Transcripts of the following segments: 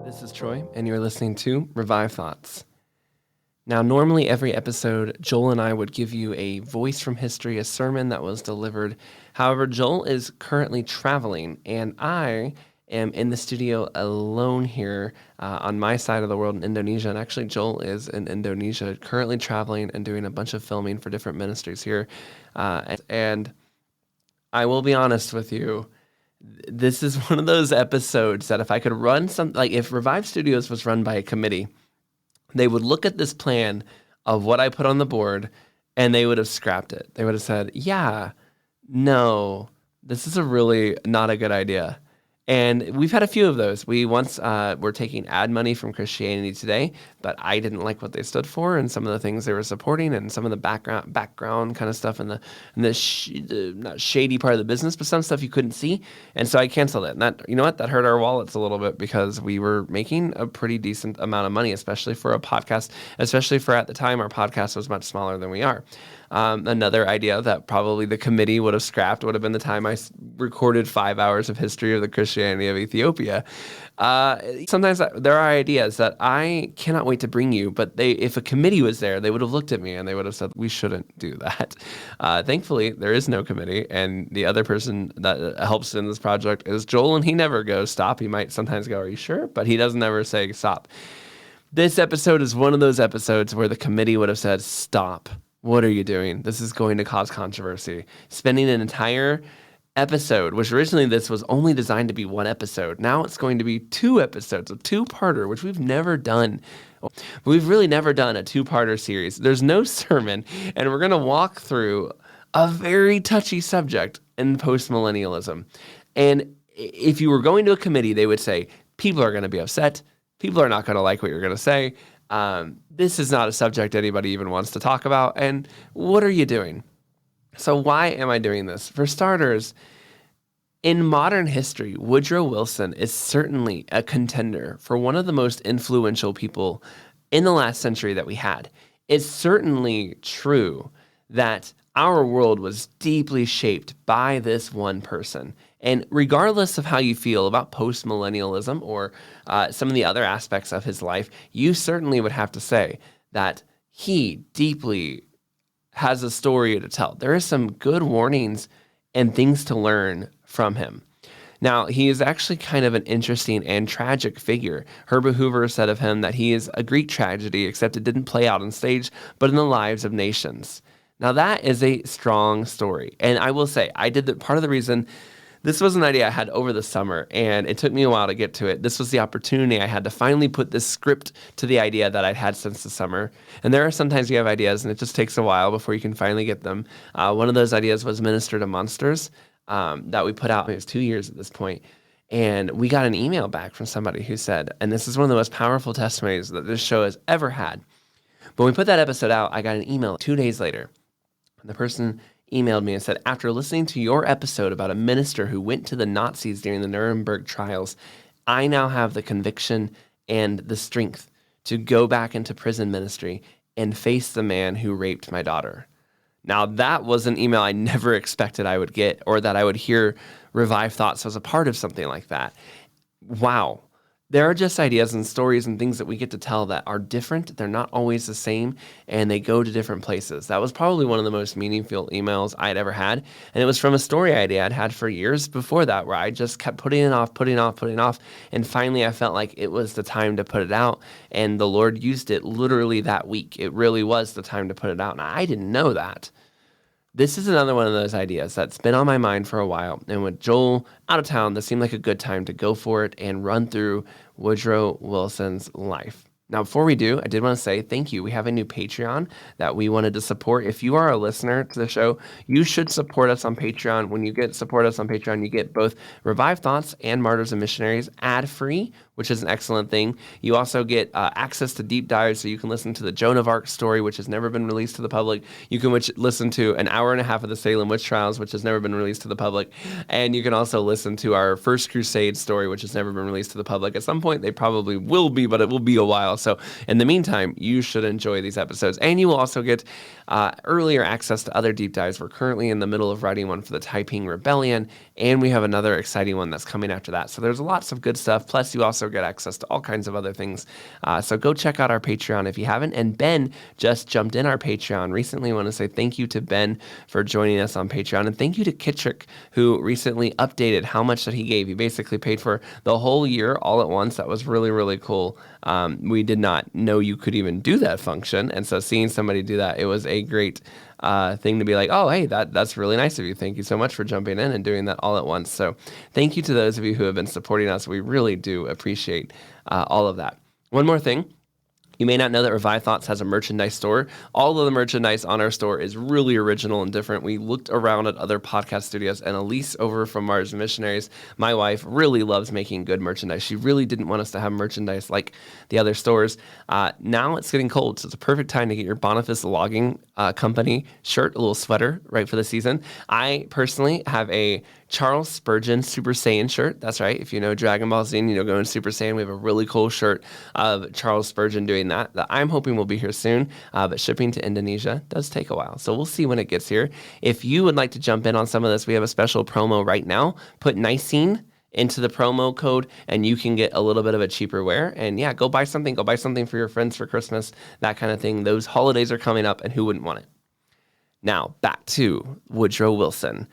This is Troy, and you're listening to Revive Thoughts. Now, normally every episode, Joel and I would give you a voice from history, a sermon that was delivered. However, Joel is currently traveling, and I am in the studio alone here on my side of the world in Indonesia. And actually, Joel is in Indonesia, currently traveling and doing a bunch of filming for different ministries here. And I will be honest with you. This is one of those episodes that if I could run like if Revive Studios was run by a committee, they would look at this plan of what I put on the board and they would have scrapped it. They would have said, yeah, no, this is a really not a good idea. And we've had a few of those. We once were taking ad money from Christianity Today, but I didn't like what they stood for and some of the things they were supporting and some of the background kind of stuff and the not shady part of the business, but some stuff you couldn't see. And so I canceled it. And that, you know what, that hurt our wallets a little bit because we were making a pretty decent amount of money, especially for a podcast, especially for at the time our podcast was much smaller than we are. Another idea that probably the committee would have scrapped would have been the time I recorded 5 hours of history of the Christianity of Ethiopia. Sometimes there are ideas that I cannot wait to bring you, but if a committee was there, they would have looked at me and they would have said, we shouldn't do that. Thankfully, there is no committee, and the other person that helps in this project is Joel, and he never goes stop. He might sometimes go, are you sure? But he doesn't ever say stop. This episode is one of those episodes where the committee would have said, stop. What are you doing? This is going to cause controversy. Spending an entire episode, which originally this was only designed to be one episode. Now it's going to be 2 episodes, a two-parter, which we've never done. We've really never done a two-parter series. There's no sermon, and we're going to walk through a very touchy subject in post-millennialism. And if you were going to a committee, they would say, people are going to be upset. People are not going to like what you're going to say. This is not a subject anybody even wants to talk about. And what are you doing? So why am I doing this? For starters, in modern history, Woodrow Wilson is certainly a contender for one of the most influential people in the last century that we had. It's certainly true that our world was deeply shaped by this one person. And regardless of how you feel about post-millennialism or some of the other aspects of his life, you certainly would have to say that he deeply has a story to tell. There are some good warnings and things to learn from him. Now, he is actually kind of an interesting and tragic figure. Herbert Hoover said of him that he is a Greek tragedy, except it didn't play out on stage, but in the lives of nations. Now, that is a strong story. And I will say, part of the reason this was an idea I had over the summer, and it took me a while to get to it. This was the opportunity I had to finally put this script to the idea that I'd had since the summer. And there are sometimes you have ideas, and it just takes a while before you can finally get them. One of those ideas was Minister to Monsters that we put out. It was 2 years at this point. And we got an email back from somebody who said, and this is one of the most powerful testimonies that this show has ever had. When we put that episode out, I got an email 2 days later. The person emailed me and said, after listening to your episode about a minister who went to the Nazis during the Nuremberg trials, I now have the conviction and the strength to go back into prison ministry and face the man who raped my daughter. Now, that was an email I never expected I would get, or that I would hear Revive Thoughts as a part of something like that. Wow. There are just ideas and stories and things that we get to tell that are different. They're not always the same, and they go to different places. That was probably one of the most meaningful emails I had ever had, and it was from a story idea I'd had for years before that, where I just kept putting it off, and finally I felt like it was the time to put it out, and the Lord used it literally that week. It really was the time to put it out, and I didn't know that. This is another one of those ideas that's been on my mind for a while. And with Joel out of town, this seemed like a good time to go for it and run through Woodrow Wilson's life. Now, before we do, I did want to say thank you. We have a new Patreon that we wanted to support. If you are a listener to the show, you should support us on Patreon. When you support us on Patreon, you get both Revive Thoughts and Martyrs and Missionaries ad-free, which is an excellent thing. You also get access to deep dives, so you can listen to the Joan of Arc story, which has never been released to the public. You can listen to an hour and a half of the Salem witch trials, which has never been released to the public. And you can also listen to our First Crusade story, which has never been released to the public. At some point, they probably will be, but it will be a while. So in the meantime, you should enjoy these episodes. And you will also get earlier access to other deep dives. We're currently in the middle of writing one for the Taiping Rebellion, and we have another exciting one that's coming after that. So there's lots of good stuff. Plus, you also also get access to all kinds of other things. So go check out our Patreon if you haven't. And Ben just jumped in our Patreon recently. I want to say thank you to Ben for joining us on Patreon. And thank you to Kittrick, who recently updated how much that he gave. He basically paid for the whole year all at once. That was really, really cool. We did not know you could even do that function. And so seeing somebody do that, it was a great thing to be like, oh, hey, that's really nice of you. Thank you so much for jumping in and doing that all at once. So thank you to those of you who have been supporting us. We really do appreciate all of that. One more thing. You may not know that Revive Thoughts has a merchandise store. All of the merchandise on our store is really original and different. We looked around at other podcast studios, and Elise over from Mars Missionaries, my wife, really loves making good merchandise. She really didn't want us to have merchandise like the other stores. Now it's getting cold, so it's a perfect time to get your Boniface Logging Company shirt, a little sweater, right for the season. I personally have a Charles Spurgeon Super Saiyan shirt. That's right. If you know Dragon Ball Z, going Super Saiyan, we have a really cool shirt of Charles Spurgeon doing that I'm hoping will be here soon. But shipping to Indonesia does take a while. So we'll see when it gets here. If you would like to jump in on some of this, we have a special promo right now. Put Nicene into the promo code and you can get a little bit of a cheaper wear. And yeah, go buy something for your friends for Christmas, that kind of thing. Those holidays are coming up and who wouldn't want it? Now back to Woodrow Wilson.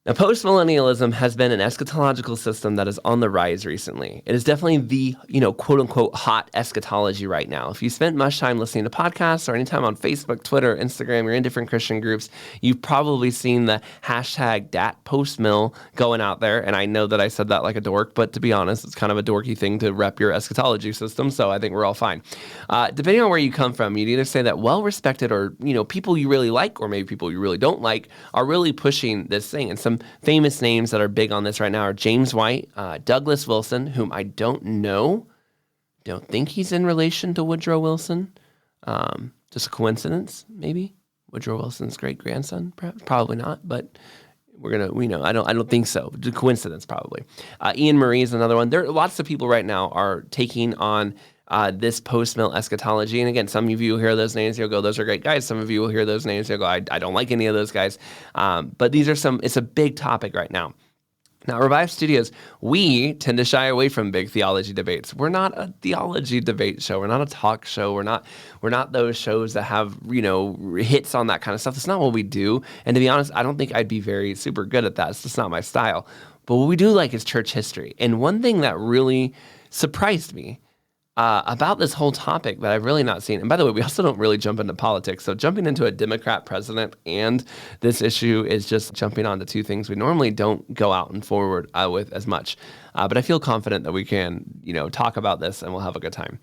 Now, post-millennialism has been an eschatological system that is on the rise recently. It is definitely the, quote-unquote hot eschatology right now. If you spent much time listening to podcasts or any time on Facebook, Twitter, Instagram, you're in different Christian groups, you've probably seen the hashtag #postmill going out there. And I know that I said that like a dork, but to be honest, it's kind of a dorky thing to rep your eschatology system, so I think we're all fine. Depending on where you come from, you'd either say that well-respected or, people you really like or maybe people you really don't like are really pushing this thing. And some famous names that are big on this right now are James White, Douglas Wilson, whom I don't know. Don't think he's in relation to Woodrow Wilson. Just a coincidence, maybe. Woodrow Wilson's great-grandson, perhaps. Probably not, but I don't think so. Coincidence, probably. Ian Marie is another one. There are lots of people right now are taking on this post-mill eschatology. And again, some of you will hear those names, you'll go, those are great guys. Some of you will hear those names, you'll go, I don't like any of those guys. But it's a big topic right now. Now, Revive Studios, we tend to shy away from big theology debates. We're not a theology debate show. We're not a talk show. We're not those shows that have, hits on that kind of stuff. That's not what we do. And to be honest, I don't think I'd be very super good at that. It's just not my style. But what we do like is church history. And one thing that really surprised me about this whole topic that I've really not seen. And by the way, we also don't really jump into politics. So jumping into a Democrat president and this issue is just jumping onto two things we normally don't go out and forward with as much. But I feel confident that we can, talk about this and we'll have a good time.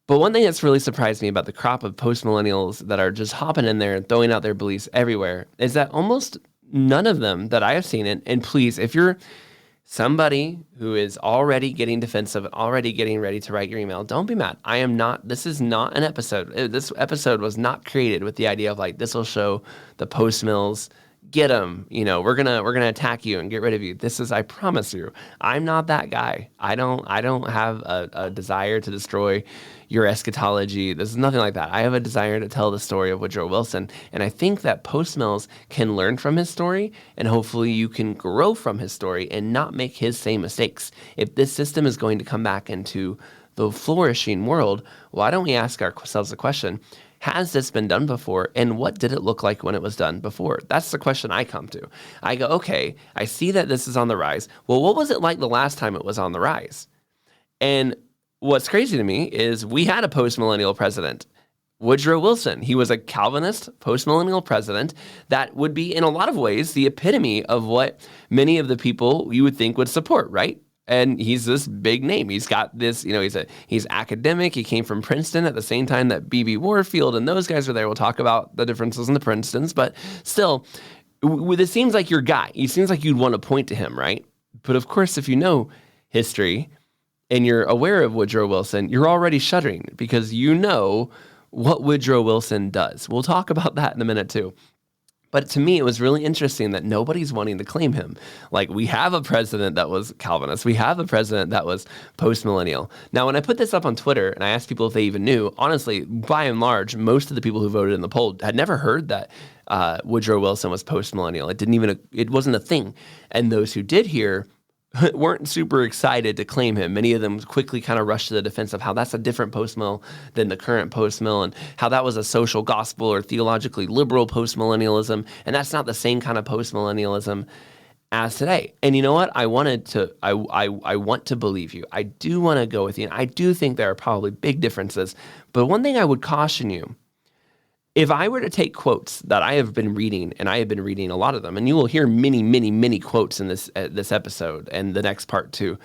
But one thing that's really surprised me about the crop of post-millennials that are just hopping in there and throwing out their beliefs everywhere is that almost none of them that I have seen, and please, if you're somebody who is already getting defensive, already getting ready to write your email, don't be mad. This is not an episode. This episode was not created with the idea of like, this will show the post-mills, get them, we're gonna attack you and get rid of you. I promise you, I'm not that guy. I don't have a desire to destroy your eschatology. This is nothing like that. I have a desire to tell the story of Woodrow Wilson. And I think that post-mills can learn from his story, and hopefully you can grow from his story and not make his same mistakes. If this system is going to come back into the flourishing world, why don't we ask ourselves the question, has this been done before, and what did it look like when it was done before? That's the question I come to. I go, okay, I see that this is on the rise. Well, what was it like the last time it was on the rise? And what's crazy to me is we had a post-millennial president, Woodrow Wilson. He was a Calvinist post-millennial president that would be, in a lot of ways, the epitome of what many of the people you would think would support, right? And he's this big name. He's got this, he's academic. He came from Princeton at the same time that B.B. Warfield and those guys were there. We'll talk about the differences in the Princetons, but still, it seems like your guy. It seems like you'd want to point to him, right? But of course, if you know history and you're aware of Woodrow Wilson, you're already shuddering because you know what Woodrow Wilson does. We'll talk about that in a minute too. But to me, it was really interesting that nobody's wanting to claim him. Like, we have a president that was Calvinist. We have a president that was post-millennial. Now, when I put this up on Twitter and I asked people if they even knew, honestly, by and large, most of the people who voted in the poll had never heard that Woodrow Wilson was post-millennial. It wasn't a thing. And those who did hear weren't super excited to claim him. Many of them quickly kind of rushed to the defense of how that's a different post-mill than the current post-mill, and how that was a social gospel or theologically liberal post-millennialism, and that's not the same kind of post-millennialism as today. And you know what? I want to believe you. I do want to go with you. And I do think there are probably big differences. But one thing I would caution you, if I were to take quotes that I have been reading, and I have been reading a lot of them, and you will hear many, many, many quotes in this episode and the next part too.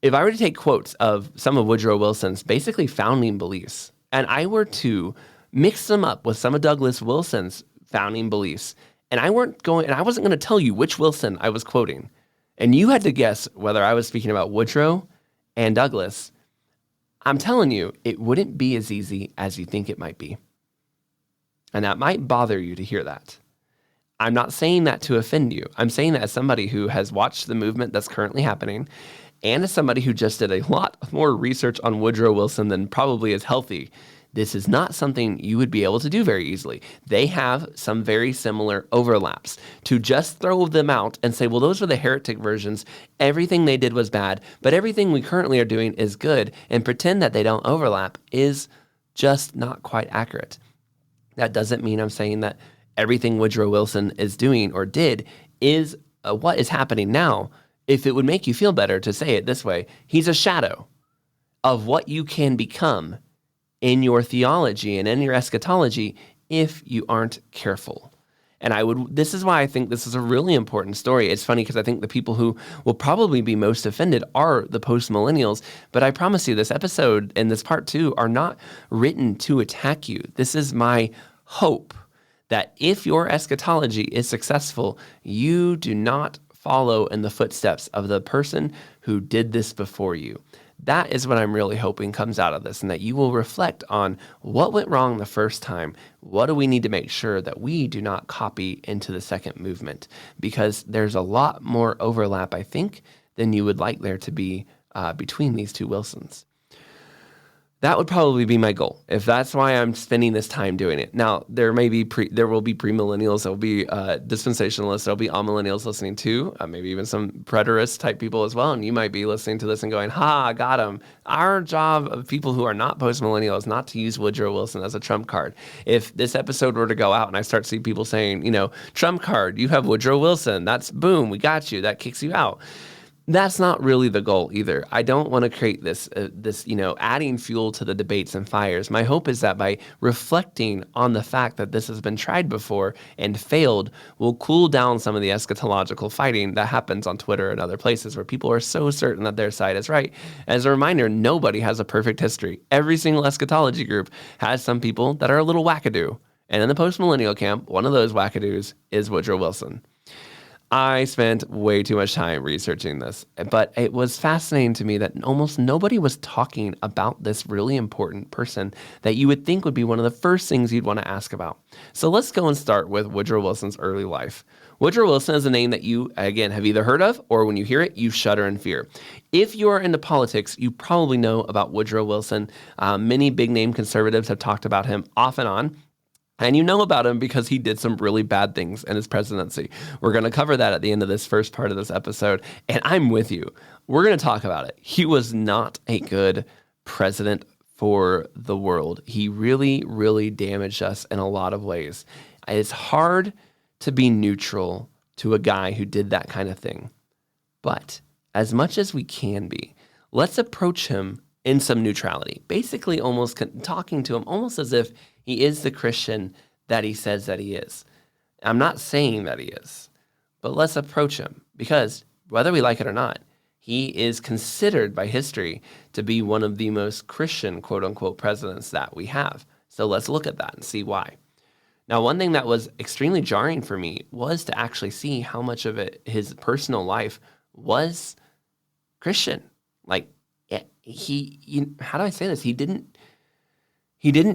If I were to take quotes of some of Woodrow Wilson's basically founding beliefs, and I were to mix them up with some of Douglas Wilson's founding beliefs, and I wasn't going to tell you which Wilson I was quoting, and you had to guess whether I was speaking about Woodrow and Douglas, I'm telling you, it wouldn't be as easy as you think it might be. And that might bother you to hear that. I'm not saying that to offend you. I'm saying that as somebody who has watched the movement that's currently happening, and as somebody who just did a lot more research on Woodrow Wilson than probably is healthy. This is not something you would be able to do very easily. They have some very similar overlaps. To just throw them out and say, well, those were the heretic versions, everything they did was bad, but everything we currently are doing is good, and pretend that they don't overlap is just not quite accurate. That doesn't mean I'm saying that everything Woodrow Wilson is doing or did is what is happening now. If it would make you feel better to say it this way, he's a shadow of what you can become in your theology and in your eschatology if you aren't careful. And this is why I think this is a really important story. It's funny because I think the people who will probably be most offended are the post-millennials. But I promise you, this episode and this part 2 are not written to attack you. This is my hope that if your eschatology is successful, you do not follow in the footsteps of the person who did this before you. That is what I'm really hoping comes out of this, and that you will reflect on what went wrong the first time. What do we need to make sure that we do not copy into the second movement? Because there's a lot more overlap, I think, than you would like there to be between these two Wilsons. That would probably be my goal, if that's why I'm spending this time doing it. Now, there will be premillennials, there will be dispensationalists, there will be amillennials listening too, maybe even some preterist type people as well, and you might be listening to this and going, ha, got him. Our job of people who are not post-millennial is not to use Woodrow Wilson as a trump card. If this episode were to go out and I start seeing people saying, trump card, you have Woodrow Wilson, that's boom, we got you, that kicks you out. That's not really the goal either. I don't want to create this adding fuel to the debates and fires. My hope is that by reflecting on the fact that this has been tried before and failed, will cool down some of the eschatological fighting that happens on Twitter and other places where people are so certain that their side is right. As a reminder, nobody has a perfect history. Every single eschatology group has some people that are a little wackadoo. And in the post-millennial camp, one of those wackadoos is Woodrow Wilson. I spent way too much time researching this, but it was fascinating to me that almost nobody was talking about this really important person that you would think would be one of the first things you'd want to ask about. So let's go and start with Woodrow Wilson's early life. Woodrow Wilson is a name that you, again, have either heard of, or when you hear it, you shudder in fear. If you are into politics, you probably know about Woodrow Wilson. Many big-name conservatives have talked about him off and on. And you know about him because he did some really bad things in his presidency. We're going to cover that at the end of this first part of this episode, and I'm with you. We're going to talk about it. He was not a good president for the world. He really, really damaged us in a lot of ways. It's hard to be neutral to a guy who did that kind of thing. But as much as we can be, let's approach him in some neutrality, basically almost talking to him almost as if he is the Christian that he says that he is. I'm not saying that he is, but let's approach him because whether we like it or not, he is considered by history to be one of the most Christian, quote unquote, presidents that we have. So let's look at that and see why. Now, one thing that was extremely jarring for me was to actually see how much of it, his personal life was Christian. Like, how do I say this? He didn't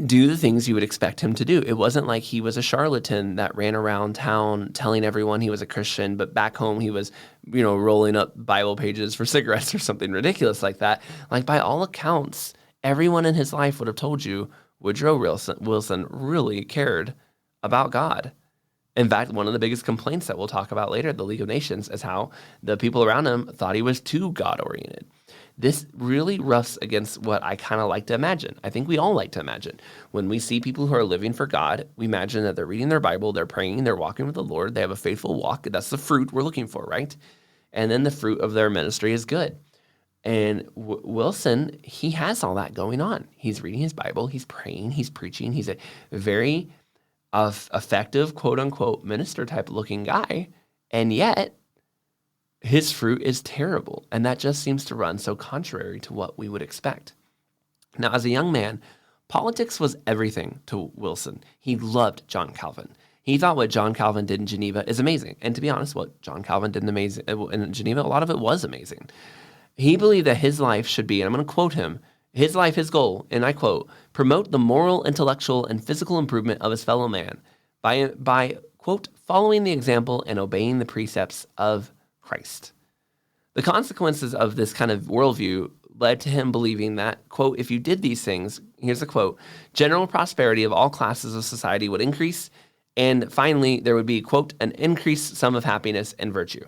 do the things you would expect him to do. It wasn't like he was a charlatan that ran around town telling everyone he was a Christian, but back home he was, rolling up Bible pages for cigarettes or something ridiculous like that. Like, by all accounts, everyone in his life would have told you Woodrow Wilson really cared about God. In fact, one of the biggest complaints that we'll talk about later at the League of Nations is how the people around him thought he was too God-oriented. This really roughs against what I kind of like to imagine. I think we all like to imagine. When we see people who are living for God, we imagine that they're reading their Bible, they're praying, they're walking with the Lord, they have a faithful walk. That's the fruit we're looking for, right? And then the fruit of their ministry is good. And Wilson, he has all that going on. He's reading his Bible, he's praying, he's preaching. He's a very effective, quote-unquote, minister-type looking guy. And yet, his fruit is terrible. And that just seems to run so contrary to what we would expect. Now, as a young man, politics was everything to Wilson. He loved John Calvin. He thought what John Calvin did in Geneva is amazing. And to be honest, what John Calvin did in Geneva, a lot of it was amazing. He believed that his life should be, and I'm going to quote him, his life, his goal, and I quote, promote the moral, intellectual, and physical improvement of his fellow man by quote, following the example and obeying the precepts of Christ. The consequences of this kind of worldview led to him believing that, quote, if you did these things, here's a quote, general prosperity of all classes of society would increase, and finally, there would be, quote, an increased sum of happiness and virtue.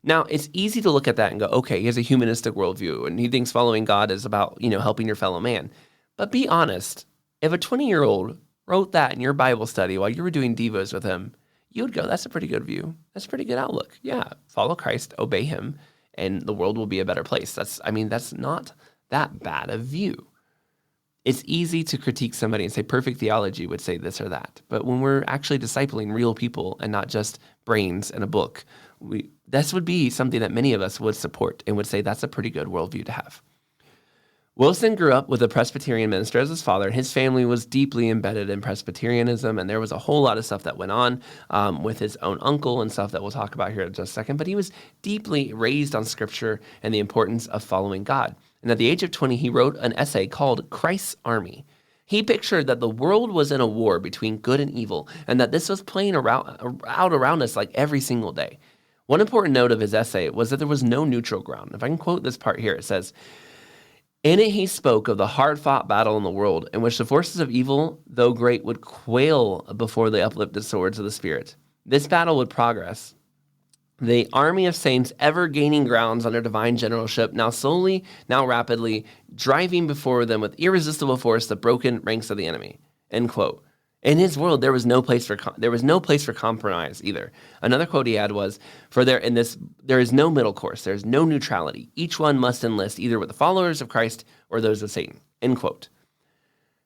Now, it's easy to look at that and go, okay, he has a humanistic worldview, and he thinks following God is about, helping your fellow man. But be honest, if a 20-year-old wrote that in your Bible study while you were doing devos with him, you would go, that's a pretty good view. That's a pretty good outlook. Yeah, follow Christ, obey him, and the world will be a better place. That's not that bad a view. It's easy to critique somebody and say perfect theology would say this or that. But when we're actually discipling real people and not just brains in a book, this would be something that many of us would support and would say that's a pretty good worldview to have. Wilson grew up with a Presbyterian minister as his father, and his family was deeply embedded in Presbyterianism, and there was a whole lot of stuff that went on with his own uncle and stuff that we'll talk about here in just a second, but he was deeply raised on Scripture and the importance of following God. And at the age of 20, he wrote an essay called Christ's Army. He pictured that the world was in a war between good and evil, and that this was playing out around us like every single day. One important note of his essay was that there was no neutral ground. If I can quote this part here, it says, in it he spoke of the hard-fought battle in the world, in which the forces of evil, though great, would quail before the uplifted swords of the Spirit. This battle would progress, the army of saints ever gaining grounds under divine generalship, now slowly, now rapidly, driving before them with irresistible force the broken ranks of the enemy. End quote. In his world, there was no place for compromise either. Another quote he had was, there is no middle course. There is no neutrality. Each one must enlist either with the followers of Christ or those of Satan. End quote.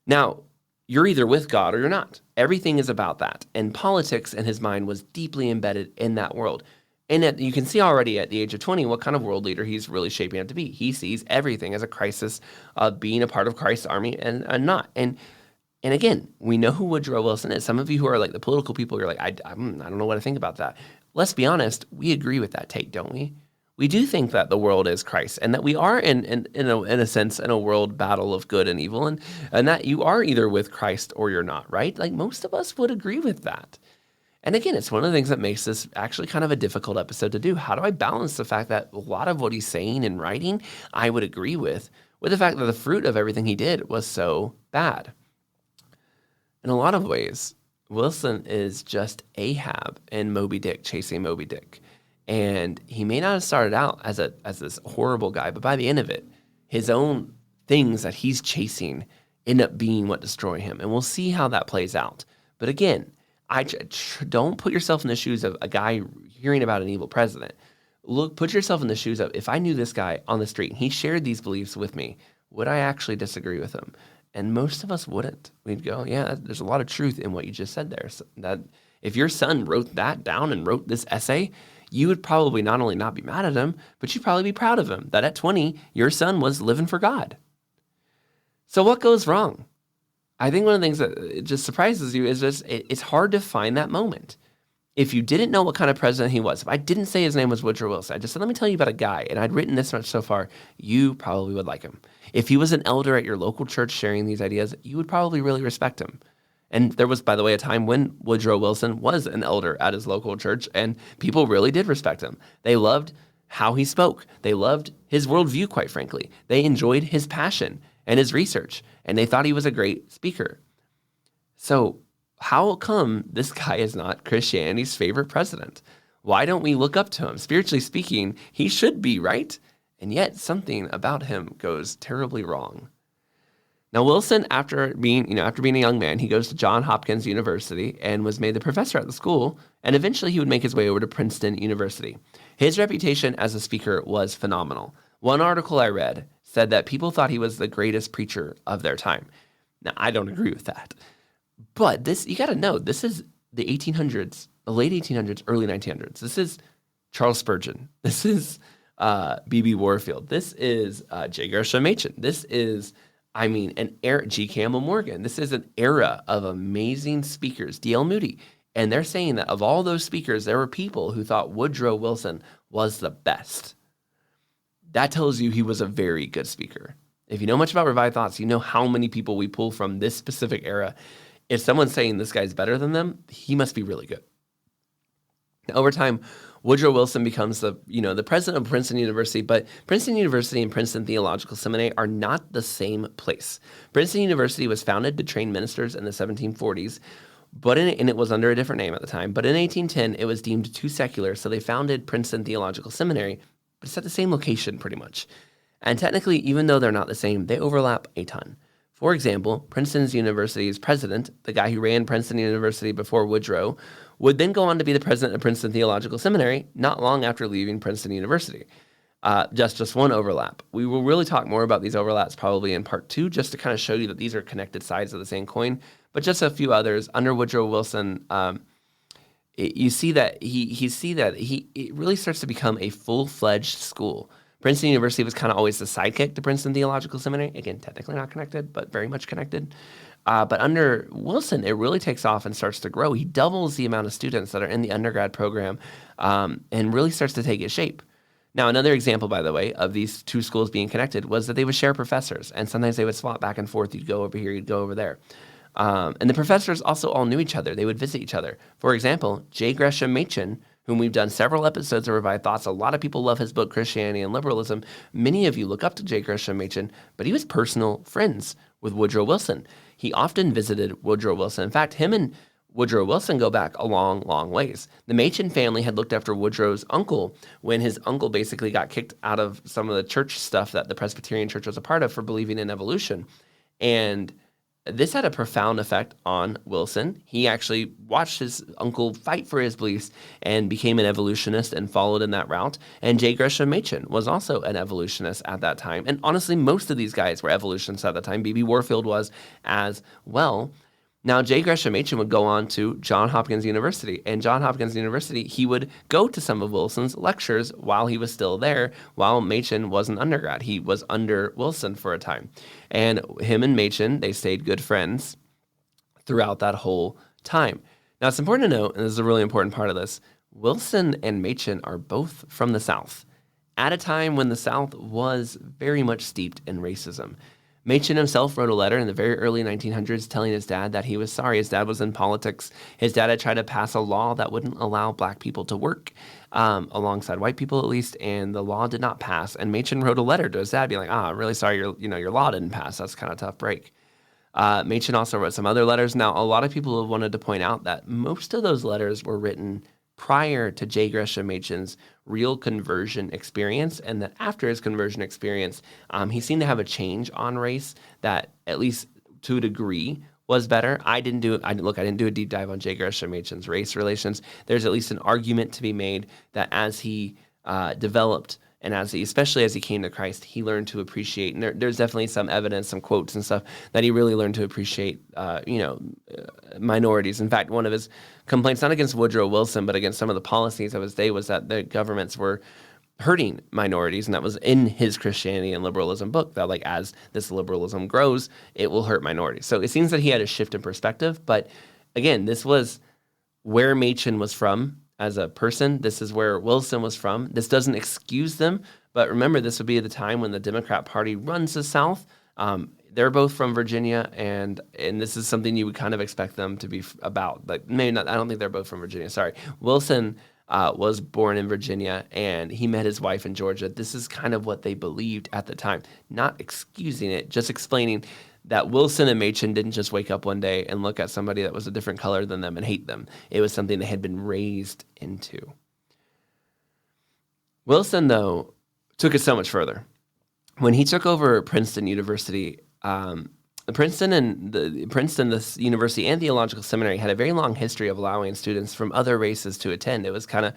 Now, you're either with God or you're not. Everything is about that. And politics in his mind was deeply embedded in that world. And you can see already at the age of 20 what kind of world leader he's really shaping up to be. He sees everything as a crisis of being a part of Christ's army and not. And again, we know who Woodrow Wilson is. Some of you who are like the political people, you're like, I don't know what to think about that. Let's be honest, we agree with that take, don't we? We do think that the world is Christ and that we are in a sense in a world battle of good and evil and that you are either with Christ or you're not, right? Like most of us would agree with that. And again, it's one of the things that makes this actually kind of a difficult episode to do. How do I balance the fact that a lot of what he's saying and writing I would agree with the fact that the fruit of everything he did was so bad? In a lot of ways, Wilson is just Ahab in Moby Dick, chasing Moby Dick. And he may not have started out as this horrible guy, but by the end of it, his own things that he's chasing end up being what destroy him. And we'll see how that plays out. But again, don't put yourself in the shoes of a guy hearing about an evil president. Put yourself in the shoes of, if I knew this guy on the street and he shared these beliefs with me, would I actually disagree with him? And most of us wouldn't. We'd go, yeah, there's a lot of truth in what you just said there. So that if your son wrote that down and wrote this essay, you would probably not only not be mad at him, but you'd probably be proud of him that at 20, your son was living for God. So what goes wrong? I think one of the things that it just surprises you is just it's hard to find that moment. If you didn't know what kind of president he was, if I didn't say his name was Woodrow Wilson, I just said, let me tell you about a guy, and I'd written this much so far, you probably would like him. If he was an elder at your local church sharing these ideas, you would probably really respect him. And there was, by the way, a time when Woodrow Wilson was an elder at his local church, and people really did respect him. They loved how he spoke. They loved his worldview, quite frankly. They enjoyed his passion and his research, and they thought he was a great speaker. So how come this guy is not Christianity's favorite president? Why don't we look up to him? Spiritually speaking, he should be, right? And yet something about him goes terribly wrong. Now, Wilson, after being a young man, he goes to Johns Hopkins University and was made the professor at the school, and eventually he would make his way over to Princeton University. His reputation as a speaker was phenomenal. One article I read said that people thought he was the greatest preacher of their time. Now, I don't agree with that. But this, you got to know, this is the 1800s, the late 1800s, early 1900s. This is Charles Spurgeon. This is B.B. Warfield. This is J. Gresham Machen. This is an era, G. Campbell Morgan. This is an era of amazing speakers, D.L. Moody. And they're saying that of all those speakers, there were people who thought Woodrow Wilson was the best. That tells you he was a very good speaker. If you know much about Revived Thoughts, you know how many people we pull from this specific era. If someone's saying this guy's better than them, he must be really good. Now, over time, Woodrow Wilson becomes the president of Princeton University, but Princeton University and Princeton Theological Seminary are not the same place. Princeton University was founded to train ministers in the 1740s, and it was under a different name at the time. But in 1810, it was deemed too secular, so they founded Princeton Theological Seminary, but it's at the same location pretty much. And technically, even though they're not the same, they overlap a ton. For example, Princeton University's president, the guy who ran Princeton University before Woodrow, would then go on to be the president of Princeton Theological Seminary not long after leaving Princeton University. Just one overlap. We will really talk more about these overlaps probably in part 2, just to kind of show you that these are connected sides of the same coin. But just a few others. Under Woodrow Wilson, you see that it really starts to become a full-fledged school. Princeton University was kind of always the sidekick to Princeton Theological Seminary. Again, technically not connected, but very much connected. But under Wilson, it really takes off and starts to grow. He doubles the amount of students that are in the undergrad program and really starts to take its shape. Now, another example, by the way, of these two schools being connected was that they would share professors, and sometimes they would swap back and forth. You'd go over here, you'd go over there. And the professors also all knew each other. They would visit each other. For example, J. Gresham Machen, whom we've done several episodes of Revived Thoughts. A lot of people love his book, Christianity and Liberalism. Many of you look up to J. Gresham Machen, but he was personal friends with Woodrow Wilson. He often visited Woodrow Wilson. In fact, him and Woodrow Wilson go back a long, long ways. The Machen family had looked after Woodrow's uncle when his uncle basically got kicked out of some of the church stuff that the Presbyterian Church was a part of for believing in evolution. And this had a profound effect on Wilson. He actually watched his uncle fight for his beliefs and became an evolutionist and followed in that route. And J. Gresham Machen was also an evolutionist at that time. And honestly, most of these guys were evolutionists at the time. B.B. Warfield was as well. Now, J. Gresham Machen would go on to Johns Hopkins University. And Johns Hopkins University, he would go to some of Wilson's lectures while he was still there, while Machen was an undergrad. He was under Wilson for a time. And him and Machen, they stayed good friends throughout that whole time. Now, it's important to note, and this is a really important part of this, Wilson and Machen are both from the South, at a time when the South was very much steeped in racism. Machen himself wrote a letter in the very early 1900s telling his dad that he was sorry. His dad was in politics. His dad had tried to pass a law that wouldn't allow black people to work, alongside white people at least, and the law did not pass. And Machen wrote a letter to his dad being like, I'm really sorry your law didn't pass. That's kind of a tough break. Machen also wrote some other letters. Now, a lot of people have wanted to point out that most of those letters were written prior to J. Gresham Machen's real conversion experience, and that after his conversion experience, he seemed to have a change on race that, at least to a degree, was better. I didn't do a deep dive on J. Gresham Machen's race relations. There's at least an argument to be made that as he developed and especially as he came to Christ, he learned to appreciate, and there's definitely some evidence, some quotes and stuff, that he really learned to appreciate, minorities. In fact, one of his complaints, not against Woodrow Wilson, but against some of the policies of his day, was that the governments were hurting minorities, and that was in his Christianity and Liberalism book, that like as this liberalism grows, it will hurt minorities. So it seems that he had a shift in perspective, but again, this was where Machen was from as a person. This is where Wilson was from. This doesn't excuse them, but remember, this would be the time when the Democrat Party runs the South. They're both from Virginia, and this is something you would kind of expect them to be about. Like maybe not. I don't think they're both from Virginia. Sorry, Wilson was born in Virginia, and he met his wife in Georgia. This is kind of what they believed at the time. Not excusing it, just explaining that Wilson and Machen didn't just wake up one day and look at somebody that was a different color than them and hate them. It was something they had been raised into. Wilson, though, took it so much further. When he took over Princeton University, Princeton, this university and theological seminary had a very long history of allowing students from other races to attend. It was kind of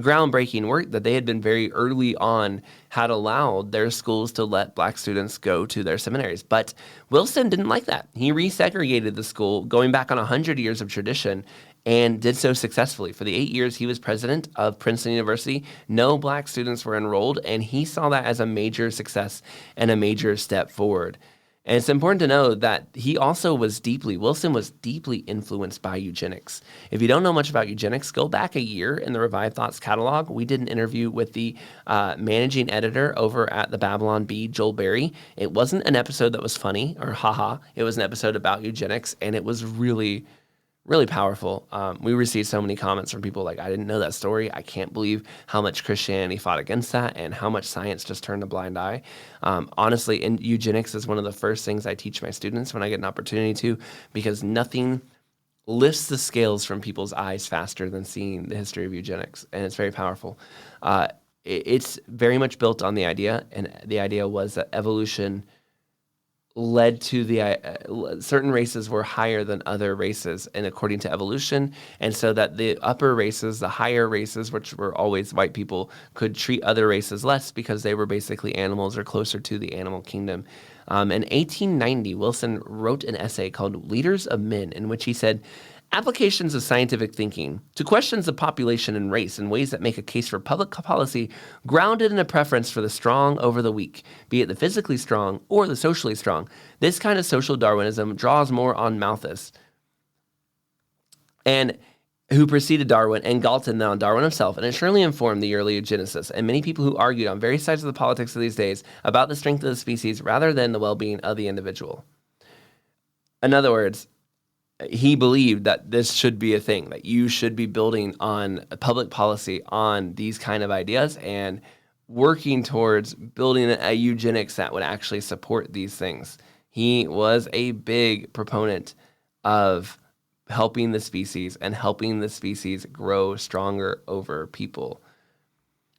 groundbreaking work that they had been very early on had allowed their schools to let black students go to their seminaries. But Wilson didn't like that. He resegregated the school, going back on 100 years of tradition, and did so successfully. For the 8 years he was president of Princeton University, no black students were enrolled, and he saw that as a major success and a major step forward. And it's important to know that Wilson was deeply influenced by eugenics. If you don't know much about eugenics, go back a year in the Revived Thoughts catalog. We did an interview with the managing editor over at the Babylon Bee, Joel Berry. It wasn't an episode that was funny or haha. It was an episode about eugenics, and it was really, really powerful. We received so many comments from people like, I didn't know that story. I can't believe how much Christianity fought against that and how much science just turned a blind eye. Honestly, and eugenics is one of the first things I teach my students when I get an opportunity to, because nothing lifts the scales from people's eyes faster than seeing the history of eugenics, and it's very powerful. It's very much built on the idea, and the idea was that evolution led to certain races were higher than other races, and according to evolution, and so that the upper races, the higher races, which were always white people, could treat other races less because they were basically animals or closer to the animal kingdom. In 1890, Wilson wrote an essay called Leaders of Men, in which he said, applications of scientific thinking to questions of population and race in ways that make a case for public policy grounded in a preference for the strong over the weak, be it the physically strong or the socially strong. This kind of social Darwinism draws more on Malthus, and who preceded Darwin, and Galton than on Darwin himself, and it surely informed the early eugenicists and many people who argued on various sides of the politics of these days about the strength of the species rather than the well-being of the individual. In other words, he believed that this should be a thing, that you should be building on public policy on these kind of ideas and working towards building a eugenics that would actually support these things. He was a big proponent of helping the species and helping the species grow stronger over people.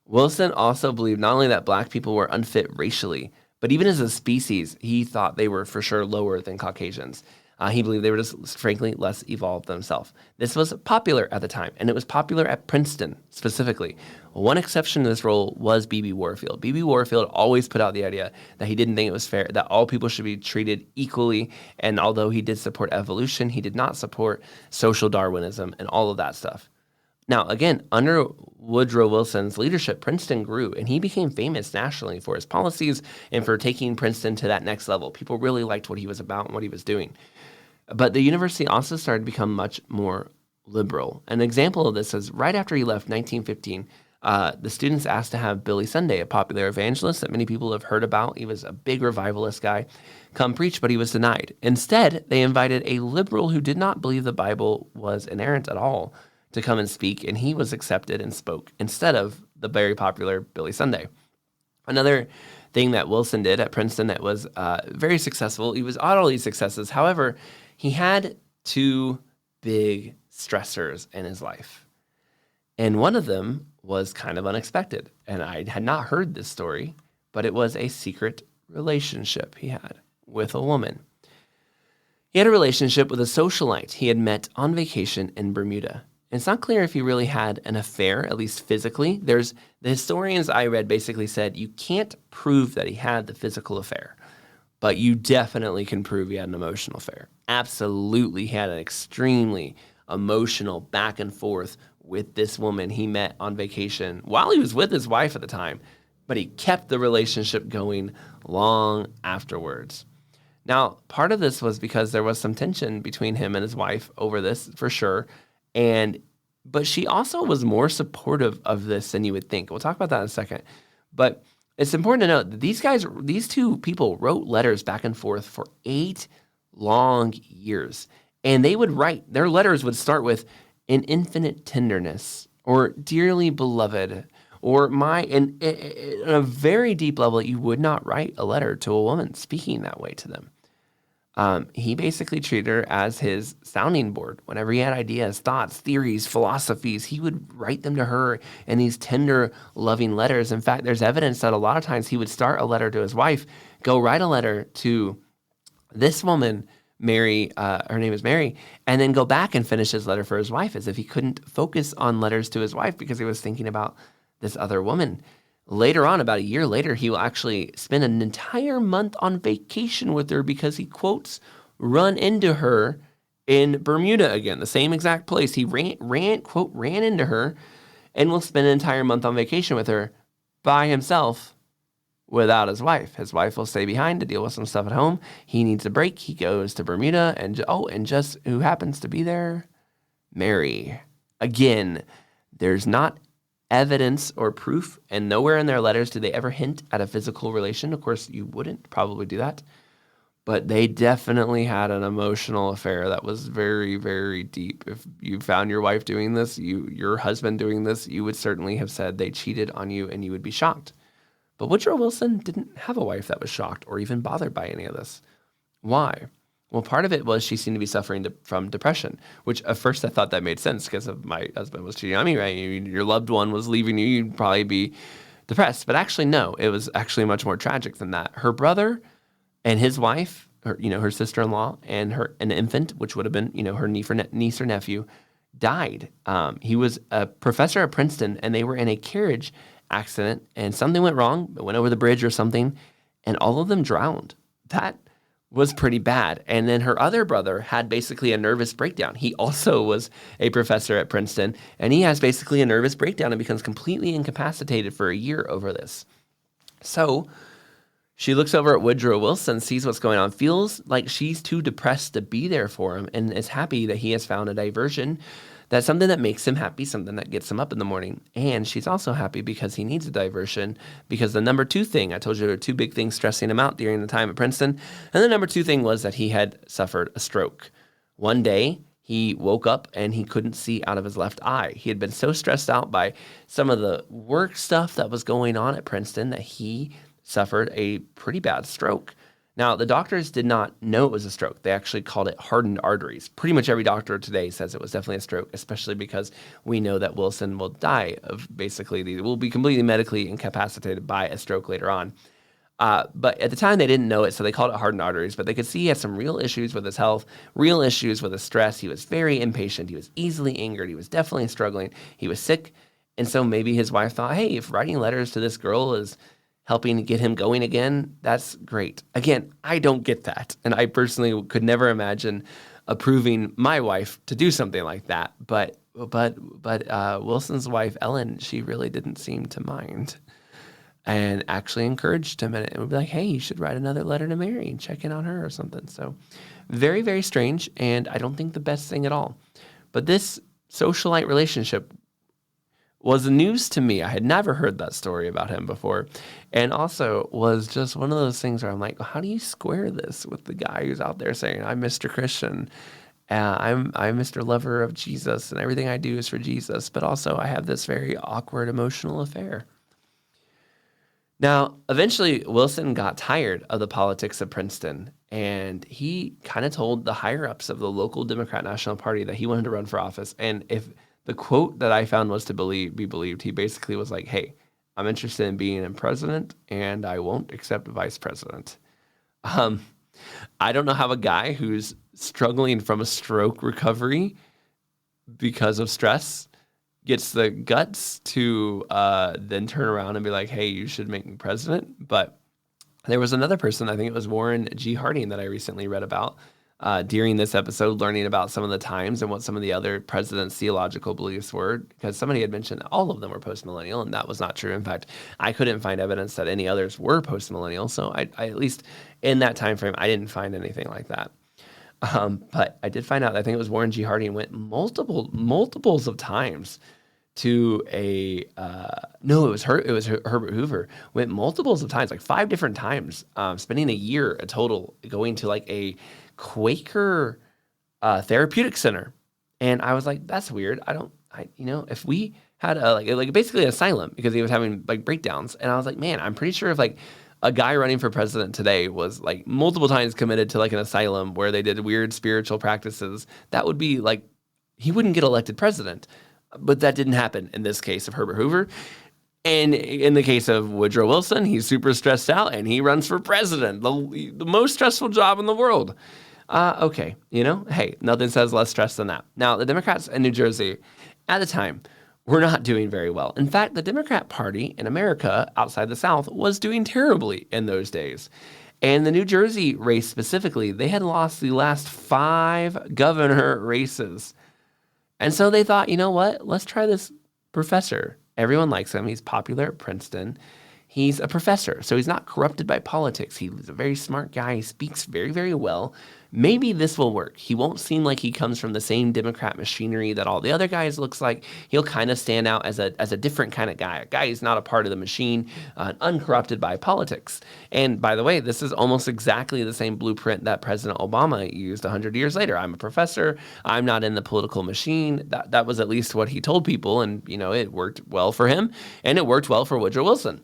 Wilson also believed not only that black people were unfit racially, but even as a species, he thought they were for sure lower than Caucasians. He believed they were just, frankly, less evolved themselves. This was popular at the time, and it was popular at Princeton specifically. One exception to this rule was B.B. Warfield. B.B. Warfield always put out the idea that he didn't think it was fair, that all people should be treated equally, and although he did support evolution, he did not support social Darwinism and all of that stuff. Now, again, under Woodrow Wilson's leadership, Princeton grew, and he became famous nationally for his policies and for taking Princeton to that next level. People really liked what he was about and what he was doing. But the university also started to become much more liberal. An example of this is right after he left, 1915, the students asked to have Billy Sunday, a popular evangelist that many people have heard about. He was a big revivalist guy, come preach, but he was denied. Instead, they invited a liberal who did not believe the Bible was inerrant at all to come and speak, and he was accepted and spoke instead of the very popular Billy Sunday. Another thing that Wilson did at Princeton that was very successful, he was on all these successes. However, he had two big stressors in his life. And one of them was kind of unexpected. And I had not heard this story, but it was a secret relationship he had with a woman. He had a relationship with a socialite he had met on vacation in Bermuda. And it's not clear if he really had an affair, at least physically. The historians I read basically said you can't prove that he had the physical affair, but you definitely can prove he had an emotional affair. Absolutely, he had an extremely emotional back and forth with this woman he met on vacation while he was with his wife at the time, but he kept the relationship going long afterwards. Now, part of this was because there was some tension between him and his wife over this, for sure, but she also was more supportive of this than you would think. We'll talk about that in a second. But it's important to note that these two people wrote letters back and forth for 8 long years. And they would write, their letters would start with an infinite tenderness or dearly beloved or on a very deep level, you would not write a letter to a woman speaking that way to them. He basically treated her as his sounding board. Whenever he had ideas, thoughts, theories, philosophies, he would write them to her in these tender, loving letters. In fact, there's evidence that a lot of times he would start a letter to his wife, go write a letter to this woman, Mary, her name is Mary, and then go back and finish his letter for his wife, as if he couldn't focus on letters to his wife because he was thinking about this other woman. Later on, about a year later, he will actually spend an entire month on vacation with her because he, quotes, run into her in Bermuda again, the same exact place. He ran into her and will spend an entire month on vacation with her by himself without his wife. His wife will stay behind to deal with some stuff at home. He needs a break. He goes to Bermuda, and just who happens to be there? Mary. Again, there's not evidence or proof, and nowhere in their letters do they ever hint at a physical relation. Of course, you wouldn't probably do that, but they definitely had an emotional affair that was very, very deep. If you found your wife doing this, your husband doing this, you would certainly have said they cheated on you, and you would be shocked. But Woodrow Wilson didn't have a wife that was shocked or even bothered by any of this. Why? Well, part of it was she seemed to be suffering from depression, which at first I thought that made sense because of my husband was cheating on me, right? Your loved one was leaving you, you'd probably be depressed. But actually, no, it was actually much more tragic than that. Her brother and his wife, her sister-in-law, and an infant, which would have been, her niece or nephew, died. He was a professor at Princeton, and they were in a carriage accident, and something went wrong. It went over the bridge or something, and all of them drowned. That was pretty bad. And then her other brother had basically a nervous breakdown. He also was a professor at Princeton, and he has basically a nervous breakdown and becomes completely incapacitated for a year over this. So she looks over at Woodrow Wilson, sees what's going on, feels like she's too depressed to be there for him, and is happy that he has found a diversion. That's something that makes him happy, something that gets him up in the morning. And she's also happy because he needs a diversion, because the number two thing, I told you there were two big things stressing him out during the time at Princeton. And the number two thing was that he had suffered a stroke. One day, he woke up and he couldn't see out of his left eye. He had been so stressed out by some of the work stuff that was going on at Princeton that he suffered a pretty bad stroke. Now, the doctors did not know it was a stroke. They actually called it hardened arteries. Pretty much every doctor today says it was definitely a stroke, especially because we know that Wilson will die of will be completely medically incapacitated by a stroke later on. But at the time, they didn't know it, so they called it hardened arteries. But they could see he had some real issues with his health, real issues with his stress. He was very impatient. He was easily angered. He was definitely struggling. He was sick. And so maybe his wife thought, hey, if writing letters to this girl is helping get him going again, that's great. Again, I don't get that. And I personally could never imagine approving my wife to do something like that. But Wilson's wife, Ellen, she really didn't seem to mind and actually encouraged him and would be like, hey, you should write another letter to Mary and check in on her or something. So very, very strange. And I don't think the best thing at all. But this socialite relationship was news to me. I had never heard that story about him before. And also was just one of those things where I'm like, how do you square this with the guy who's out there saying, I'm Mr. Christian, I'm Mr. Lover of Jesus, and everything I do is for Jesus, but also I have this very awkward emotional affair. Now, eventually, Wilson got tired of the politics of Princeton, and he kind of told the higher-ups of the local Democrat National Party that he wanted to run for office. And if the quote that I found was to be believed, he basically was like, hey, I'm interested in being a president, and I won't accept vice president. I don't know how a guy who's struggling from a stroke recovery because of stress gets the guts to then turn around and be like, hey, you should make me president. But there was another person, I think it was Warren G. Harding, that I recently read about during this episode, learning about some of the times and what some of the other presidents' theological beliefs were, because somebody had mentioned all of them were post-millennial, and that was not true. In fact, I couldn't find evidence that any others were post-millennial, so I at least in that time frame, I didn't find anything like that. But I did find out, I think it was Warren G. Harding went multiples of times to it was Herbert Hoover, went multiples of times, like 5 different times, spending a year a total going to like a Quaker therapeutic center. And I was like, that's weird. If we had like basically an asylum, because he was having like breakdowns. And I was like, man, I'm pretty sure if like a guy running for president today was like multiple times committed to like an asylum where they did weird spiritual practices, that would be like, he wouldn't get elected president. But that didn't happen in this case of Herbert Hoover. And in the case of Woodrow Wilson, he's super stressed out and he runs for president, the most stressful job in the world. Okay, hey, nothing says less stress than that. Now, the Democrats in New Jersey at the time were not doing very well. In fact, the Democrat Party in America outside the South was doing terribly in those days. And the New Jersey race specifically, they had lost the last 5 governor races. And so they thought, you know what? Let's try this professor. Everyone likes him. He's popular at Princeton. He's a professor, so he's not corrupted by politics. He's a very smart guy. He speaks very, very well. Maybe this will work. He won't seem like he comes from the same Democrat machinery that all the other guys looks like. He'll kind of stand out as a different kind of guy, a guy who's not a part of the machine, uncorrupted by politics. And by the way, this is almost exactly the same blueprint that President Obama used 100 years later. I'm a professor. I'm not in the political machine. That was at least what he told people, and it worked well for him, and it worked well for Woodrow Wilson.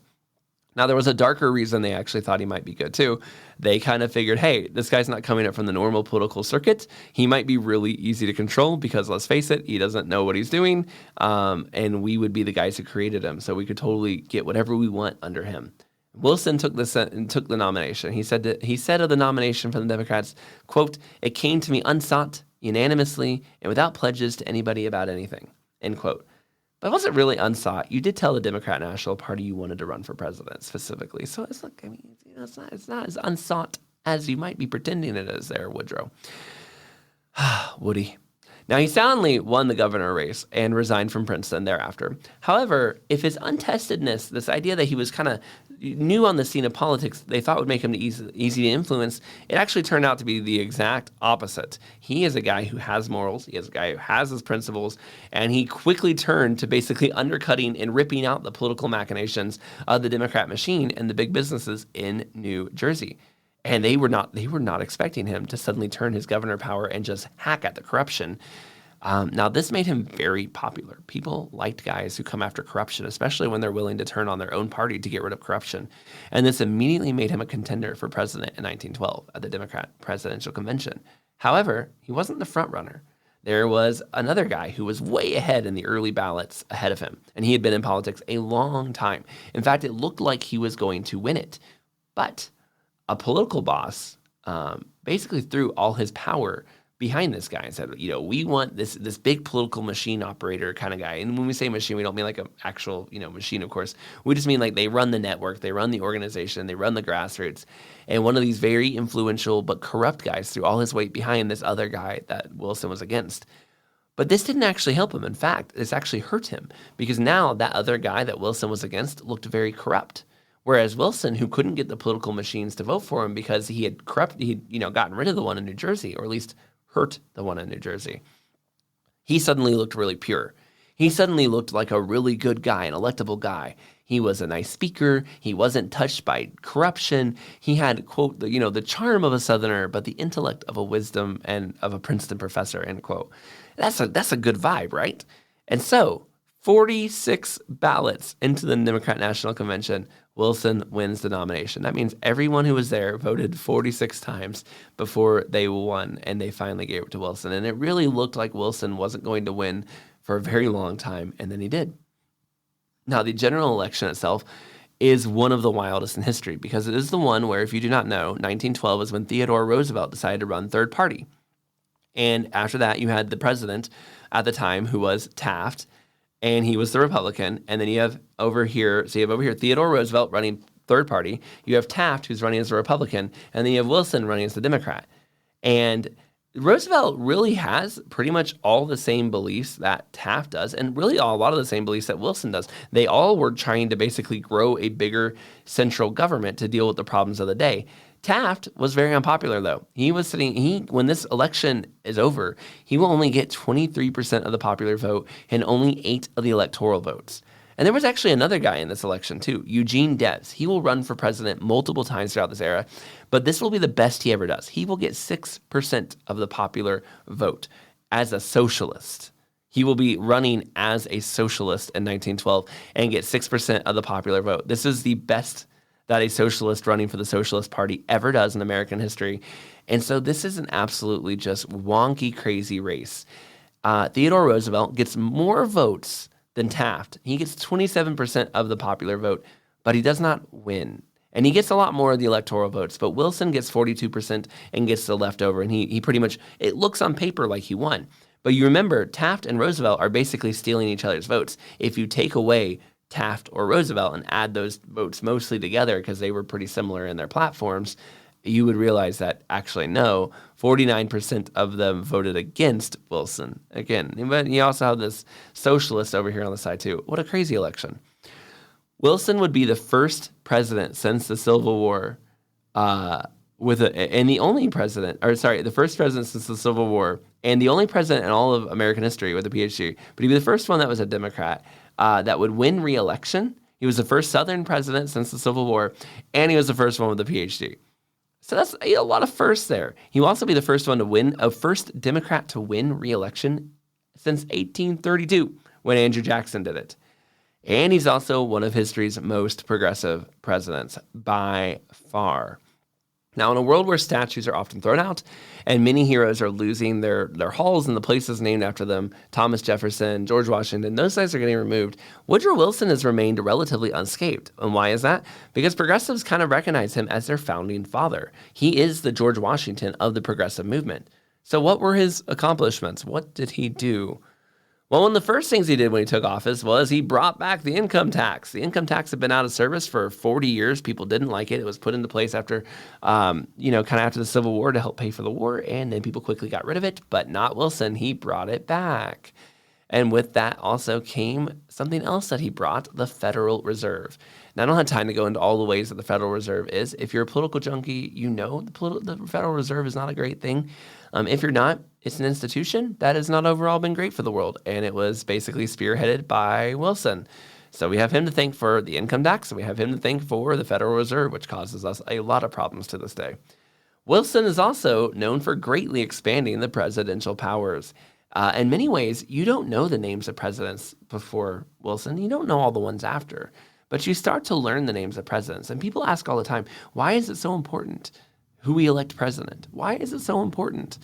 Now, there was a darker reason they actually thought he might be good, too. They kind of figured, hey, this guy's not coming up from the normal political circuit. He might be really easy to control because, let's face it, he doesn't know what he's doing, and we would be the guys who created him, so we could totally get whatever we want under him. Wilson took the nomination. He said of the nomination from the Democrats, quote, "It came to me unsought, unanimously, and without pledges to anybody about anything," end quote. But it wasn't really unsought. You did tell the Democrat National Party you wanted to run for president specifically. So it's like, it's not as unsought as you might be pretending it is there, Woodrow. Woody. Now, he soundly won the governor race and resigned from Princeton thereafter. However, if his untestedness, this idea that he was kind of new on the scene of politics, they thought would make him easy to influence, it actually turned out to be the exact opposite. He is a guy who has morals, he is a guy who has his principles, and he quickly turned to basically undercutting and ripping out the political machinations of the Democrat machine and the big businesses in New Jersey. And they were not expecting him to suddenly turn his governor power and just hack at the corruption. Now, this made him very popular. People liked guys who come after corruption, especially when they're willing to turn on their own party to get rid of corruption. And this immediately made him a contender for president in 1912 at the Democrat Presidential Convention. However, he wasn't the front runner. There was another guy who was way ahead in the early ballots ahead of him, and he had been in politics a long time. In fact, it looked like he was going to win it. But a political boss basically threw all his power behind this guy and said, we want this big political machine operator kind of guy. And when we say machine, we don't mean like an actual, machine, of course. We just mean like they run the network, they run the organization, they run the grassroots. And one of these very influential but corrupt guys threw all his weight behind this other guy that Wilson was against. But this didn't actually help him. In fact, this actually hurt him because now that other guy that Wilson was against looked very corrupt. Whereas Wilson, who couldn't get the political machines to vote for him because he had gotten rid of the one in New Jersey, or at least hurt the one in New Jersey, he suddenly looked really pure. He suddenly looked like a really good guy, an electable guy. He was a nice speaker. He wasn't touched by corruption. He had, quote, the charm of a Southerner, but the intellect of a wisdom and of a Princeton professor, end quote. That's a good vibe, right? And so 46 ballots into the Democrat National Convention, Wilson wins the nomination. That means everyone who was there voted 46 times before they won, and they finally gave it to Wilson. And it really looked like Wilson wasn't going to win for a very long time, and then he did. Now, the general election itself is one of the wildest in history because it is the one where, if you do not know, 1912 is when Theodore Roosevelt decided to run third party. And after that, you had the president at the time who was Taft, and he was the Republican. And then you have over here Theodore Roosevelt running third party. You have Taft, who's running as a Republican, and then you have Wilson running as the Democrat. And Roosevelt really has pretty much all the same beliefs that Taft does, and really a lot of the same beliefs that Wilson does. They all were trying to basically grow a bigger central government to deal with the problems of the day. Taft was very unpopular, though. When this election is over, he will only get 23% of the popular vote and only 8 of the electoral votes. And there was actually another guy in this election, too, Eugene Debs. He will run for president multiple times throughout this era, but this will be the best he ever does. He will get 6% of the popular vote as a socialist. He will be running as a socialist in 1912 and get 6% of the popular vote. This is the best that a socialist running for the Socialist Party ever does in American history. And so this is an absolutely just wonky, crazy race. Theodore Roosevelt gets more votes than Taft. He gets 27% of the popular vote, but he does not win. And he gets a lot more of the electoral votes, but Wilson gets 42% and gets the leftover, and he pretty much, it looks on paper like he won. But you remember, Taft and Roosevelt are basically stealing each other's votes. If you take away Taft or Roosevelt and add those votes mostly together because they were pretty similar in their platforms, you would realize that actually no, 49% of them voted against Wilson. Again, but you also have this socialist over here on the side too. What a crazy election. Wilson would be the first president since the Civil War the first president since the Civil War and the only president in all of American history with a PhD. But he'd be the first one that was a Democrat that would win re-election. He was the first Southern president since the Civil War, and he was the first one with a PhD. So that's a lot of firsts there. He will also be the first one to win, a first Democrat to win re-election since 1832 when Andrew Jackson did it. And he's also one of history's most progressive presidents by far. Now, in a world where statues are often thrown out and many heroes are losing their halls and the places named after them, Thomas Jefferson, George Washington, those guys are getting removed, Woodrow Wilson has remained relatively unscathed. And why is that? Because progressives kind of recognize him as their founding father. He is the George Washington of the progressive movement. So what were his accomplishments? What did he do? Well, one of the first things he did when he took office was he brought back the income tax. The income tax had been out of service for 40 years. People didn't like it. It was put into place after, kind of after the Civil War to help pay for the war, and then people quickly got rid of it, but not Wilson. He brought it back. And with that also came something else that he brought, the Federal Reserve. Now, I don't have time to go into all the ways that the Federal Reserve is. If you're a political junkie, you know the Federal Reserve is not a great thing. If you're not, it's an institution that has not overall been great for the world, and it was basically spearheaded by Wilson. So we have him to thank for the income tax, and we have him to thank for the Federal Reserve, which causes us a lot of problems to this day. Wilson is also known for greatly expanding the presidential powers. In many ways, you don't know the names of presidents before Wilson. You don't know all the ones after. But you start to learn the names of presidents. And people ask all the time, why is it so important who we elect president? Why is it so important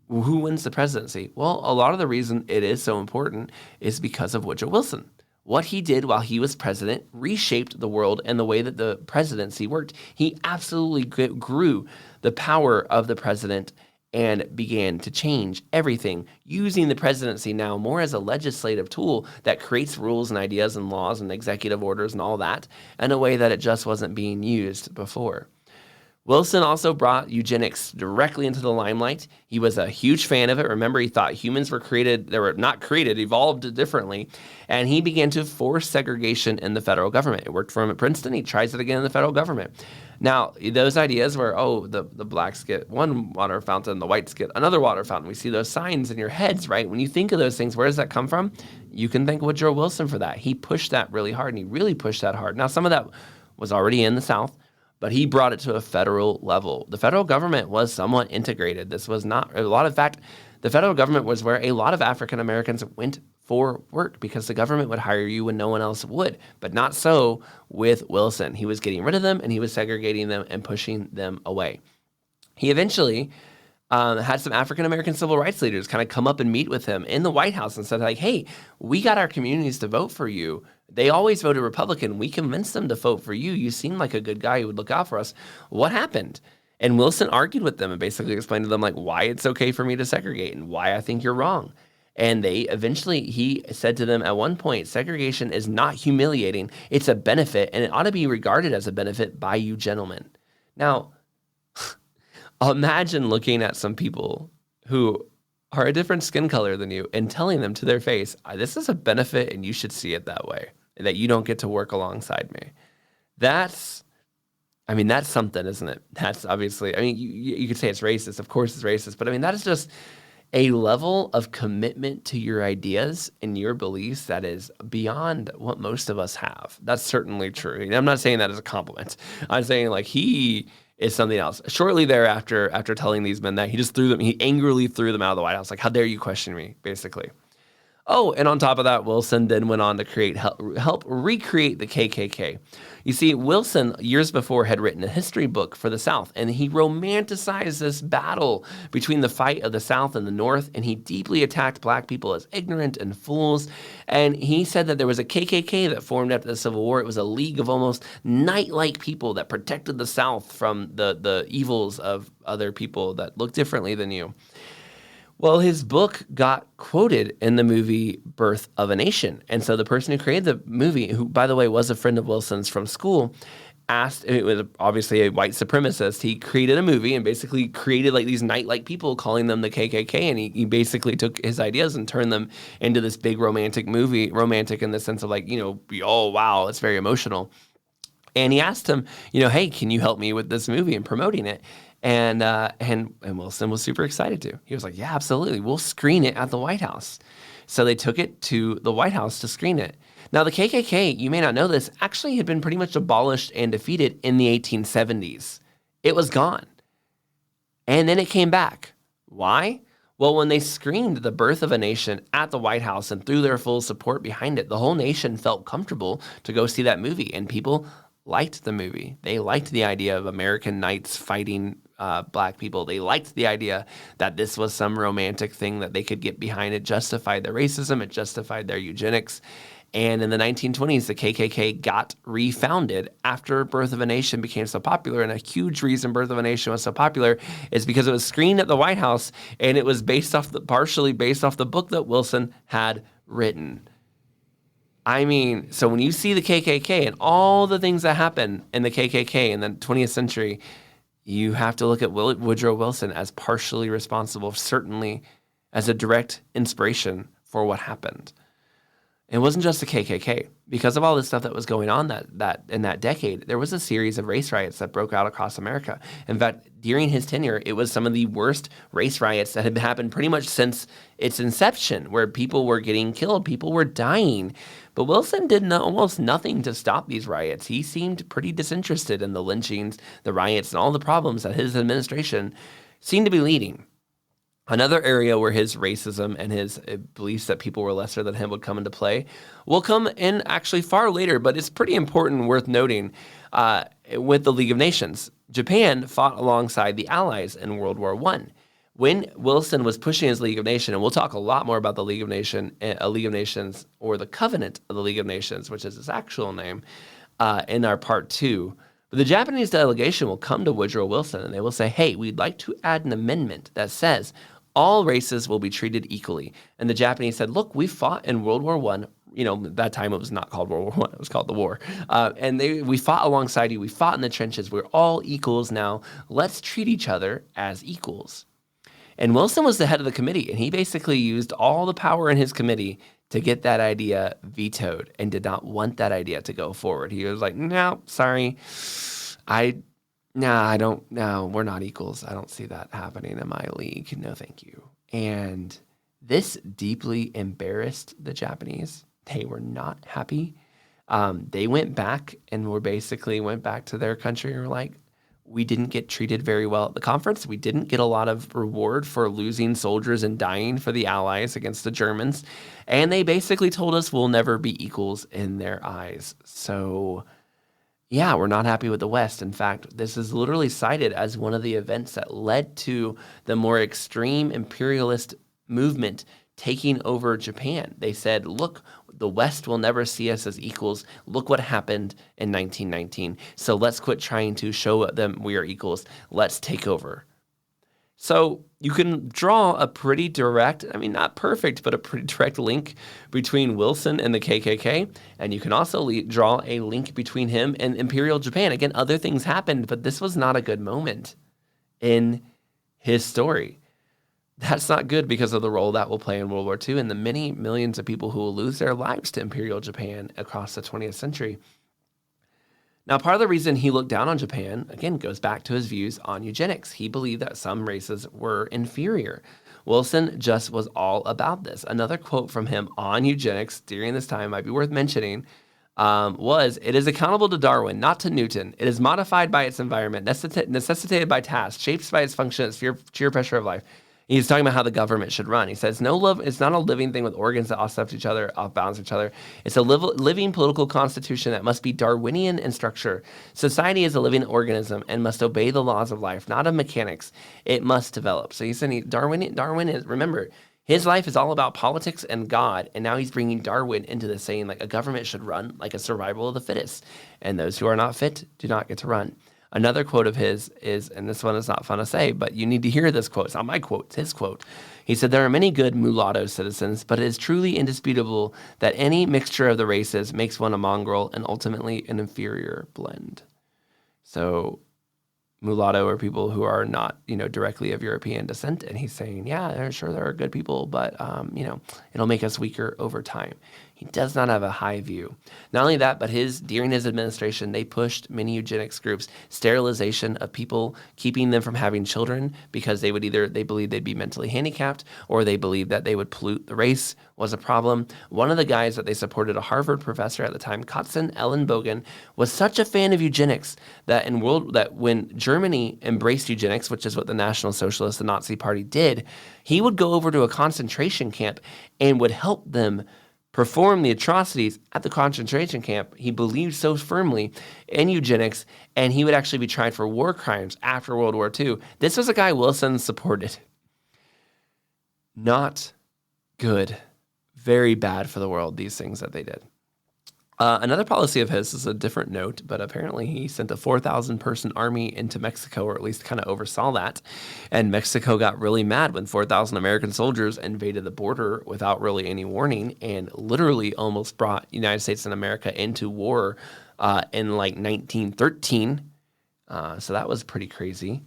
who wins the presidency? Well, a lot of the reason it is so important is because of Woodrow Wilson. What he did while he was president reshaped the world and the way that the presidency worked. He absolutely grew the power of the president and began to change everything, using the presidency now more as a legislative tool that creates rules and ideas and laws and executive orders and all that in a way that it just wasn't being used before. Wilson also brought eugenics directly into the limelight. He was a huge fan of it. Remember, he thought humans were created, they were not created, evolved differently. And he began to force segregation in the federal government. It worked for him at Princeton. He tries it again in the federal government. Now, those ideas where, the blacks get one water fountain, the whites get another water fountain. We see those signs in your heads, right? When you think of those things, where does that come from? You can thank Woodrow Wilson for that. He pushed that really hard, and he really pushed that hard. Now, some of that was already in the South, but he brought it to a federal level. The federal government was somewhat integrated. This was not the federal government was where a lot of African Americans went for work because the government would hire you when no one else would, but not so with Wilson. He was getting rid of them, and he was segregating them and pushing them away. He eventually had some African American civil rights leaders kind of come up and meet with him in the White House and said, like, hey, we got our communities to vote for you. They always voted Republican. We convinced them to vote for you. You seem like a good guy who would look out for us. What happened? And Wilson argued with them and basically explained to them, like, why it's okay for me to segregate and why I think you're wrong. And he said to them at one point, segregation is not humiliating. It's a benefit, and it ought to be regarded as a benefit by you gentlemen. Now, imagine looking at some people who are a different skin color than you and telling them to their face, this is a benefit and you should see it that way, that you don't get to work alongside me. That's something, isn't it? That's obviously, you could say it's racist. Of course it's racist. But that is just a level of commitment to your ideas and your beliefs that is beyond what most of us have. That's certainly true. And I'm not saying that as a compliment. I'm saying he is something else. Shortly thereafter, after telling these men that, he angrily threw them out of the White House. Like, how dare you question me, basically. Oh, and on top of that, Wilson then went on to help recreate the KKK. You see, Wilson, years before, had written a history book for the South, and he romanticized this battle between the fight of the South and the North, and he deeply attacked black people as ignorant and fools. And he said that there was a KKK that formed after the Civil War. It was a league of almost knight-like people that protected the South from the evils of other people that looked differently than you. Well, his book got quoted in the movie Birth of a Nation. And so the person who created the movie, who, by the way, was a friend of Wilson's from school, it was obviously a white supremacist. He created a movie and basically created like these knight-like people, calling them the KKK. And he basically took his ideas and turned them into this big romantic movie, romantic in the sense of like, oh, wow, it's very emotional. And he asked him, hey, can you help me with this movie and promoting it? And Wilson was super excited to. He was like, yeah, absolutely. We'll screen it at the White House. So they took it to the White House to screen it. Now, the KKK, you may not know this, actually had been pretty much abolished and defeated in the 1870s. It was gone. And then it came back. Why? Well, when they screened The Birth of a Nation at the White House and threw their full support behind it, the whole nation felt comfortable to go see that movie. And people liked the movie. They liked the idea of American knights fighting black people. They liked the idea that this was some romantic thing that they could get behind. It justified their racism. It justified their eugenics. And in the 1920s, the KKK got refounded after Birth of a Nation became so popular. And a huge reason Birth of a Nation was so popular is because it was screened at the White House, and it was partially based off the book that Wilson had written. I mean, so when you see the KKK and all the things that happen in the KKK in the 20th century, you have to look at Woodrow Wilson as partially responsible, certainly as a direct inspiration for what happened. It wasn't just the KKK. Because of all this stuff that was going on that in that decade, there was a series of race riots that broke out across America. In fact, during his tenure, it was some of the worst race riots that had happened pretty much since its inception, where people were getting killed, people were dying. But Wilson did almost nothing to stop these riots. He seemed pretty disinterested in the lynchings, the riots, and all the problems that his administration seemed to be leading. Another area where his racism and his beliefs that people were lesser than him would come into play will come in actually far later, but it's pretty important and worth noting with the League of Nations. Japan fought alongside the Allies in World War I. When Wilson was pushing his League of Nations, and we'll talk a lot more about the League of Nations, or the Covenant of the League of Nations, which is its actual name, in our part 2. But the Japanese delegation will come to Woodrow Wilson and they will say, hey, we'd like to add an amendment that says all races will be treated equally. And the Japanese said, look, we fought in World War I. That time it was not called World War I, it was called the war. We fought alongside you. We fought in the trenches. We're all equals now. Let's treat each other as equals. And Wilson was the head of the committee, and he basically used all the power in his committee to get that idea vetoed and did not want that idea to go forward. He was like, no, sorry. We're not equals. I don't see that happening in my league. No, thank you. And this deeply embarrassed the Japanese. They were not happy. They went back to their country and were like, we didn't get treated very well at the conference. We didn't get a lot of reward for losing soldiers and dying for the Allies against the Germans. And they basically told us we'll never be equals in their eyes. So yeah, we're not happy with the West. In fact, this is literally cited as one of the events that led to the more extreme imperialist movement taking over Japan. They said, look, the West will never see us as equals. Look what happened in 1919. So let's quit trying to show them we are equals. Let's take over. So you can draw a pretty direct, not perfect, but a pretty direct link between Wilson and the KKK. And you can also draw a link between him and Imperial Japan. Again, other things happened, but this was not a good moment in his story. That's not good because of the role that will play in World War II and the many millions of people who will lose their lives to Imperial Japan across the 20th century. Now, part of the reason he looked down on Japan, again, goes back to his views on eugenics. He believed that some races were inferior. Wilson just was all about this. Another quote from him on eugenics during this time might be worth mentioning was, it is accountable to Darwin, not to Newton. It is modified by its environment, necessitated by task, shaped by its function, its sheer pressure of life. He's talking about how the government should run. He says, "No love. It's not a living thing with organs that offset each other, off balance each other. It's a living political constitution that must be Darwinian in structure. Society is a living organism and must obey the laws of life, not of mechanics. It must develop." So he's saying Darwin is, remember, his life is all about politics and God, and now he's bringing Darwin into this, saying like a government should run like a survival of the fittest, and those who are not fit do not get to run. Another quote of his is, and this one is not fun to say, but you need to hear this quote. It's not my quote, it's his quote. He said, "There are many good mulatto citizens, but it is truly indisputable that any mixture of the races makes one a mongrel and ultimately an inferior blend." So mulatto are people who are not, directly of European descent. And he's saying, yeah, sure, there are good people, but, it'll make us weaker over time. He does not have a high view. Not only that, but during his administration, they pushed many eugenics groups, sterilization of people, keeping them from having children because they believed they'd be mentally handicapped, or they believed that they would pollute the race was a problem. One of the guys that they supported, a Harvard professor at the time, Kotzen Ellenbogen, was such a fan of eugenics that when Germany embraced eugenics, which is what the National Socialist, the Nazi Party did, he would go over to a concentration camp and would help them perform the atrocities at the concentration camp. He believed so firmly in eugenics, and he would actually be tried for war crimes after World War II. This was a guy Wilson supported. Not good. Very bad for the world, these things that they did. Another policy of his is a different note, but apparently he sent a 4,000-person army into Mexico, or at least kind of oversaw that. And Mexico got really mad when 4,000 American soldiers invaded the border without really any warning and literally almost brought United States and America into war in like 1913. So that was pretty crazy.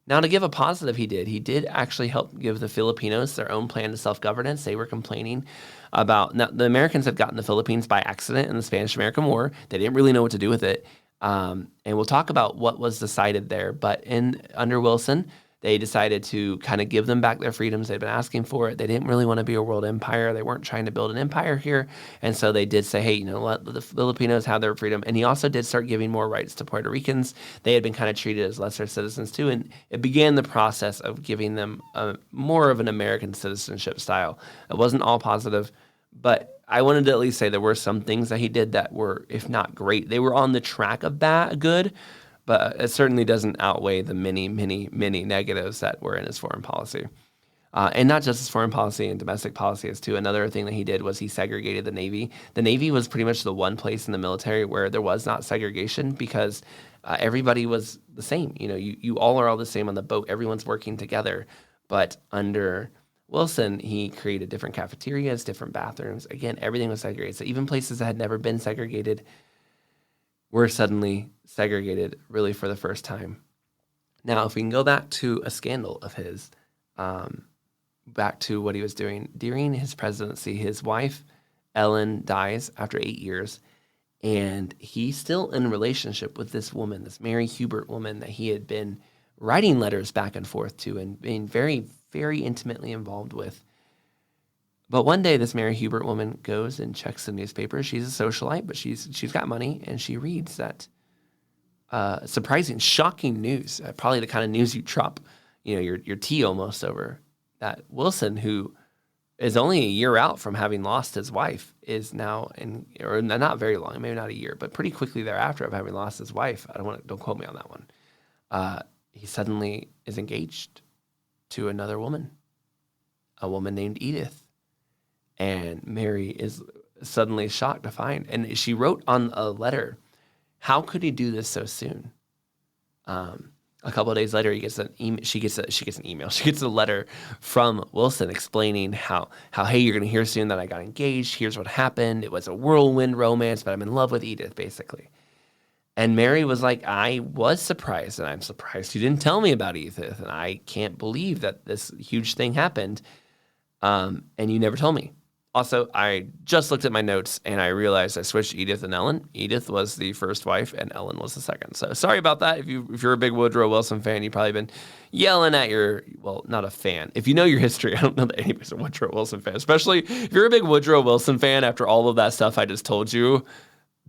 Now, to give a positive, he did actually help give the Filipinos their own plan to self-governance. They were complaining about, now the Americans had gotten the Philippines by accident in the Spanish-American War. They didn't really know what to do with it. And we'll talk about what was decided there. But under Wilson, they decided to kind of give them back their freedoms. They'd been asking for it. They didn't really want to be a world empire. They weren't trying to build an empire here. And so they did say, hey, let the Filipinos have their freedom. And he also did start giving more rights to Puerto Ricans. They had been kind of treated as lesser citizens too. And it began the process of giving them more of an American citizenship style. It wasn't all positive, but I wanted to at least say there were some things that he did that were, if not great, they were on the track of good. But it certainly doesn't outweigh the many, many, many negatives that were in his foreign policy. And not just his foreign policy and domestic policies, too. Another thing that he did was he segregated the Navy. The Navy was pretty much the one place in the military where there was not segregation because everybody was the same. You all are all the same on the boat. Everyone's working together. But under Wilson, he created different cafeterias, different bathrooms. Again, everything was segregated. So even places that had never been segregated were suddenly segregated really for the first time. Now, if we can go back to a scandal of his, back to what he was doing during his presidency, his wife, Ellen, dies after 8 years, and he's still in a relationship with this woman, this Mary Hubert woman that he had been writing letters back and forth to and being very, very intimately involved with. But one day, this Mary Hubert woman goes and checks the newspaper. She's a socialite, but she's got money, and she reads that surprising, shocking news, probably the kind of news you drop, your tea almost over, that Wilson, who is only a year out from having lost his wife, is now or not very long, maybe not a year, but pretty quickly thereafter of having lost his wife. Don't quote me on that one. He suddenly is engaged to another woman, a woman named Edith. And Mary is suddenly shocked to find, and she wrote on a letter, how could he do this so soon? A couple of days later, she gets an email. She gets a letter from Wilson explaining how hey, you're going to hear soon that I got engaged. Here's what happened. It was a whirlwind romance, but I'm in love with Edith, basically. And Mary was like, I was surprised, and I'm surprised you didn't tell me about Edith, and I can't believe that this huge thing happened, and you never told me. Also, I just looked at my notes, and I realized I switched Edith and Ellen. Edith was the first wife, and Ellen was the second. So sorry about that. If you're a big Woodrow Wilson fan, you've probably been yelling at not a fan. If you know your history, I don't know that anybody's a Woodrow Wilson fan, especially if you're a big Woodrow Wilson fan after all of that stuff I just told you.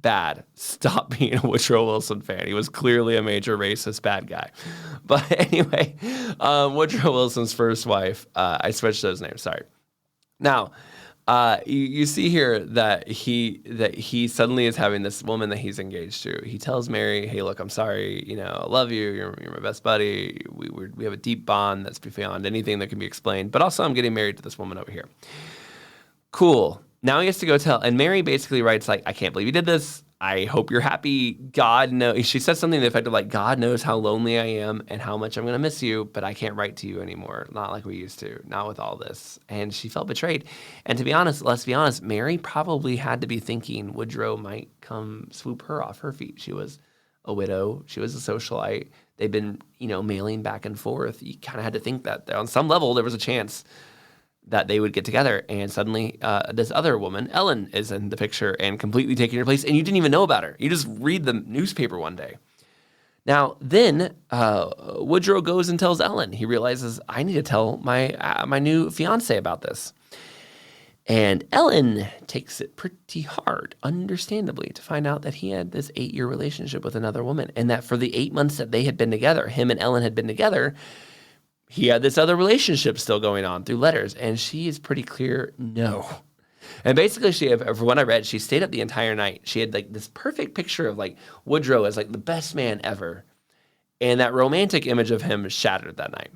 bad. Stop being a Woodrow Wilson fan. He was clearly a major racist bad guy. But anyway, Woodrow Wilson's first wife, I switched those names, sorry. Now, you see here that he suddenly is having this woman that he's engaged to. He tells Mary, "Hey, look, I'm sorry. I love you. You're my best buddy. We have a deep bond that's beyond anything that can be explained. But also, I'm getting married to this woman over here." Cool. Now he has to go tell, and Mary basically writes like, "I can't believe you did this. I hope you're happy. God knows." She says something to the effect of like, "God knows how lonely I am and how much I'm going to miss you, but I can't write to you anymore. Not like we used to, not with all this." And she felt betrayed. And to be honest, let's be honest, Mary probably had to be thinking Woodrow might come swoop her off her feet. She was a widow. She was a socialite. They've been, mailing back and forth. You kind of had to think that on some level there was a chance that they would get together, and suddenly this other woman, Ellen, is in the picture and completely taking her place, and you didn't even know about her. You just read the newspaper one day. Now, then Woodrow goes and tells Ellen. He realizes, I need to tell my new fiance about this. And Ellen takes it pretty hard, understandably, to find out that he had this 8-year relationship with another woman, and that for the 8 months that they had been together, him and Ellen had been together, he had this other relationship still going on through letters, and she is pretty clear, no. And basically, for what I read, she stayed up the entire night. She had like this perfect picture of like Woodrow as like the best man ever, and that romantic image of him shattered that night.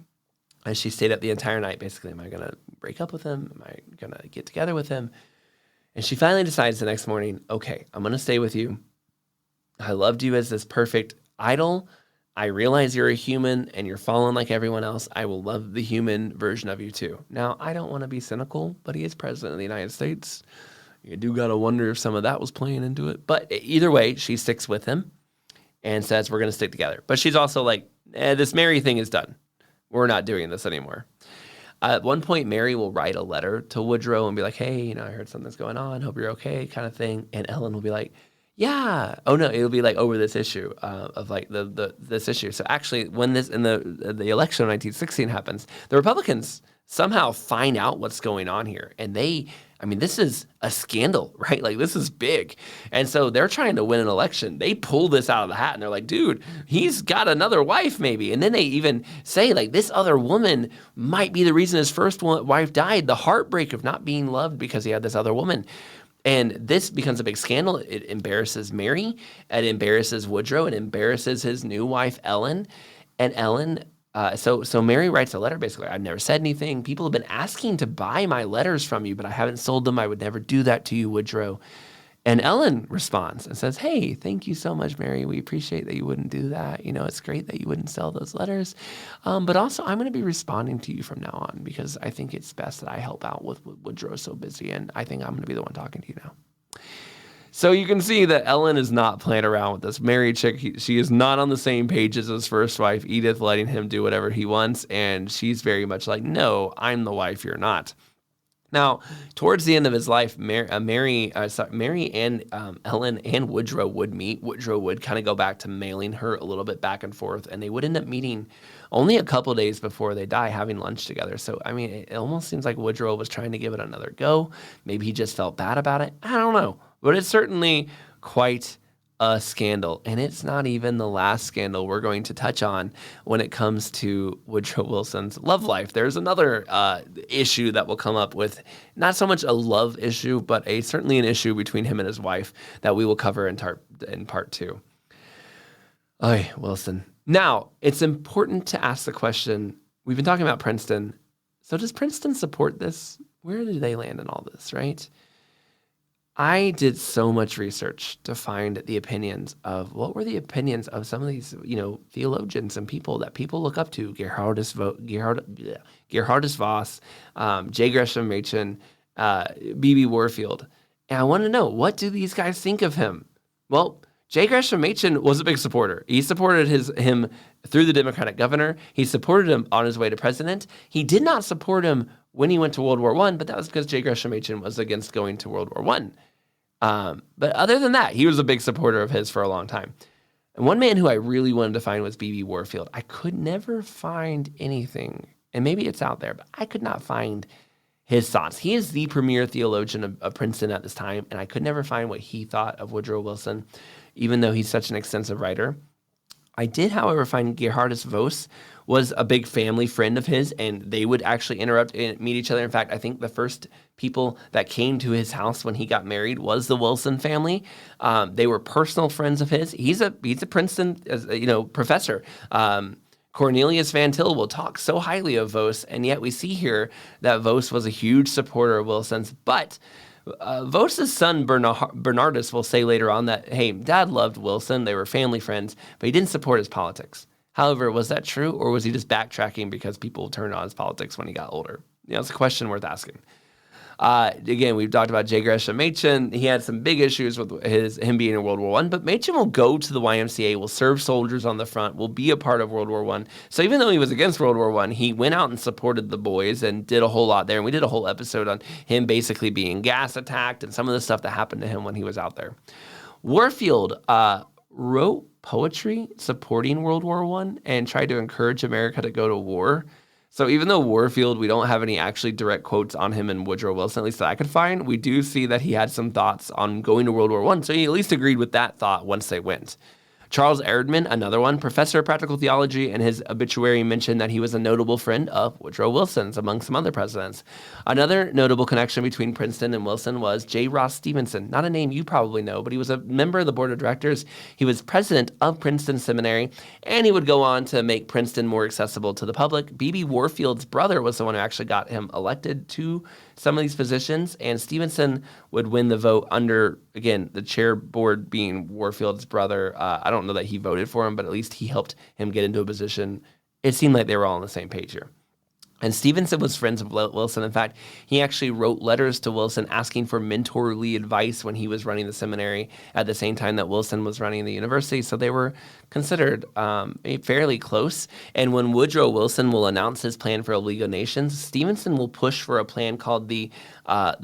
And she stayed up the entire night. Basically, am I gonna break up with him? Am I gonna get together with him? And she finally decides the next morning, okay, I'm gonna stay with you. I loved you as this perfect idol. I realize you're a human and you're fallen like everyone else. I will love the human version of you too. Now, I don't want to be cynical, but he is president of the United States. You do got to wonder if some of that was playing into it. But either way, she sticks with him and says, we're going to stick together. But she's also like, this Mary thing is done. We're not doing this anymore. At one point, Mary will write a letter to Woodrow and be like, hey, I heard something's going on. Hope you're okay, kind of thing. And Ellen will be like, yeah. Oh no, it'll be like over this issue of like this issue. So actually, when this in the election of 1916 happens, the Republicans somehow find out what's going on here, and this is a scandal, right? Like this is big, and so they're trying to win an election. They pull this out of the hat, and they're like, dude, he's got another wife, maybe. And then they even say like this other woman might be the reason his first wife died. The heartbreak of not being loved because he had this other woman. And this becomes a big scandal. It embarrasses Mary. It embarrasses Woodrow. It embarrasses his new wife, Ellen. And Ellen, so Mary writes a letter basically. I've never said anything. People have been asking to buy my letters from you, but I haven't sold them. I would never do that to you, Woodrow. And Ellen responds and says, hey, thank you so much, Mary. We appreciate that you wouldn't do that. It's great that you wouldn't sell those letters. But also, I'm going to be responding to you from now on because I think it's best that I help out with Woodrow so busy, and I think I'm going to be the one talking to you now. So you can see that Ellen is not playing around with this. Mary chick, she is not on the same page as his first wife, Edith, letting him do whatever he wants, and she's very much like, no, I'm the wife, you're not. Now, towards the end of his life, Mary and Ellen and Woodrow would meet. Woodrow would kind of go back to mailing her a little bit back and forth, and they would end up meeting only a couple days before they die, having lunch together. So, it almost seems like Woodrow was trying to give it another go. Maybe he just felt bad about it. I don't know. But it's certainly quite a scandal, and it's not even the last scandal we're going to touch on when it comes to Woodrow Wilson's love life. There's another issue that will come up with not so much a love issue, but certainly an issue between him and his wife that we will cover in part 2. Oy, Wilson. Now, it's important to ask the question, we've been talking about Princeton, so does Princeton support this? Where do they land in all this, right? I did so much research to find the opinions of what were the opinions of some of these, theologians and people that people look up to, Gerhardus Voss, J. Gresham Machen, B.B. Warfield. And I want to know, what do these guys think of him? Well, J. Gresham Machen was a big supporter. He supported him through the Democratic governor. He supported him on his way to president. He did not support him when he went to World War I, but that was because J. Gresham Machen was against going to World War I. But other than that, he was a big supporter of his for a long time. And one man who I really wanted to find was B.B. Warfield. I could never find anything, and maybe it's out there, but I could not find his thoughts. He is the premier theologian of Princeton at this time, and I could never find what he thought of Woodrow Wilson, even though he's such an extensive writer. I did, however, find Gerhardus Voss was a big family friend of his, and they would actually interrupt and meet each other. In fact, I think the first people that came to his house when he got married was the Wilson family. They were personal friends of his. He's a Princeton professor. Cornelius Van Til will talk so highly of Voss, and yet we see here that Voss was a huge supporter of Wilson's, but Voss's son Bernardus will say later on that, hey, Dad loved Wilson. They were family friends, but he didn't support his politics. However, was that true, or was he just backtracking because people turned on his politics when he got older? It's a question worth asking. Again, we've talked about J. Gresham Machen. He had some big issues with him being in World War I, but Machen will go to the YMCA, will serve soldiers on the front, will be a part of World War I. So even though he was against World War I, he went out and supported the boys and did a whole lot there. And we did a whole episode on him basically being gas attacked and some of the stuff that happened to him when he was out there. Warfield wrote poetry supporting World War I and tried to encourage America to go to war. So even though Warfield, we don't have any actually direct quotes on him and Woodrow Wilson, at least that I could find, we do see that he had some thoughts on going to World War I. So he at least agreed with that thought once they went. Charles Erdman, another one, professor of practical theology, and his obituary mentioned that he was a notable friend of Woodrow Wilson's, among some other presidents. Another notable connection between Princeton and Wilson was J. Ross Stevenson, not a name you probably know, but he was a member of the board of directors. He was president of Princeton Seminary, and he would go on to make Princeton more accessible to the public. B.B. Warfield's brother was the one who actually got him elected to some of these positions, and Stevenson would win the vote under, again, the chair board being Warfield's brother. I don't know that he voted for him, but at least he helped him get into a position. It seemed like they were all on the same page here. And Stevenson was friends with Wilson. In fact, he actually wrote letters to Wilson asking for mentorly advice when he was running the seminary at the same time that Wilson was running the university. So they were considered fairly close. And when Woodrow Wilson will announce his plan for a League of Nations, Stevenson will push for a plan called the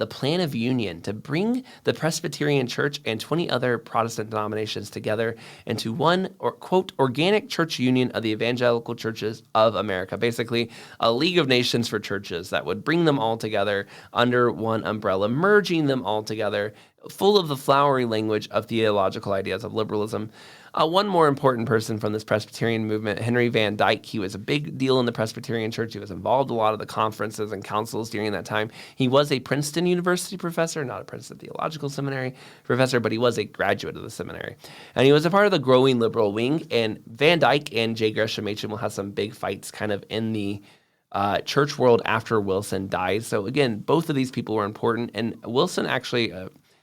Plan of Union to bring the Presbyterian Church and 20 other Protestant denominations together into one, or quote, organic church union of the evangelical churches of America. Basically, a League of Nations for churches that would bring them all together under one umbrella, merging them all together, full of the flowery language of theological ideas of liberalism. One more important person from this Presbyterian movement, Henry Van Dyke. He was a big deal in the Presbyterian Church. He was involved in a lot of the conferences and councils during that time. He was a Princeton University professor, not a Princeton Theological Seminary professor, but he was a graduate of the seminary. And he was a part of the growing liberal wing. And Van Dyke and J. Gresham Machen will have some big fights kind of in the church world after Wilson died. So again, both of these people were important. And Wilson actually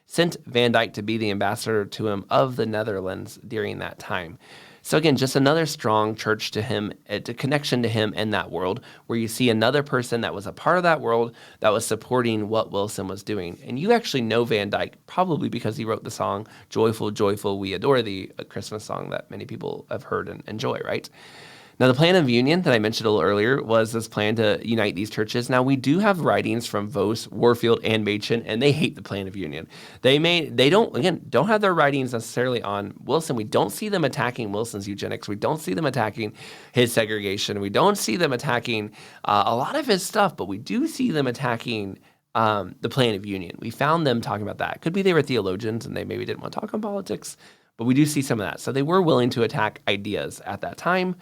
sent Van Dyke to be the ambassador to him of the Netherlands during that time. So again, just another strong church to him, a connection to him in that world, where you see another person that was a part of that world that was supporting what Wilson was doing. And you actually know Van Dyke probably because he wrote the song, Joyful, Joyful, We Adore Thee, a Christmas song that many people have heard and enjoy, right? Now, the Plan of Union that I mentioned a little earlier was this plan to unite these churches. Now, we do have writings from Voss, Warfield, and Machen, and they hate the Plan of Union. They don't have their writings necessarily on Wilson. We don't see them attacking Wilson's eugenics. We don't see them attacking his segregation. We don't see them attacking a lot of his stuff, but we do see them attacking the Plan of Union. We found them talking about that. Could be they were theologians and they maybe didn't want to talk on politics, but we do see some of that. So they were willing to attack ideas at that time,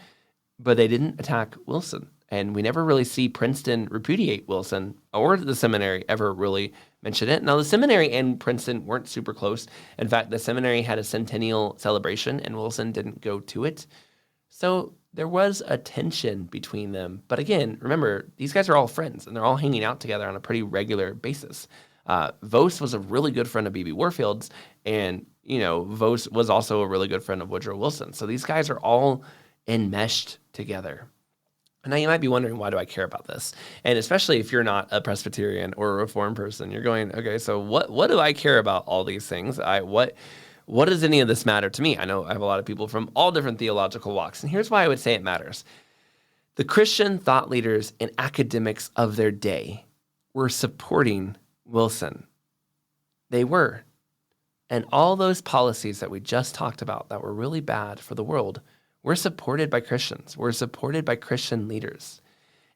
but they didn't attack Wilson. And we never really see Princeton repudiate Wilson or the seminary ever really mention it. Now, the seminary and Princeton weren't super close. In fact, the seminary had a centennial celebration and Wilson didn't go to it. So there was a tension between them. But again, remember, these guys are all friends and they're all hanging out together on a pretty regular basis. Voss was a really good friend of B.B. Warfield's, and, Voss was also a really good friend of Woodrow Wilson. So these guys are all enmeshed together. And now you might be wondering, why do I care about this? And especially if you're not a Presbyterian or a Reformed person, you're going, okay, so what do I care about all these things? What does any of this matter to me? I know I have a lot of people from all different theological walks, and here's why I would say it matters. The Christian thought leaders and academics of their day were supporting Wilson. They were. And all those policies that we just talked about that were really bad for the world were supported by Christians. We're supported by Christian leaders.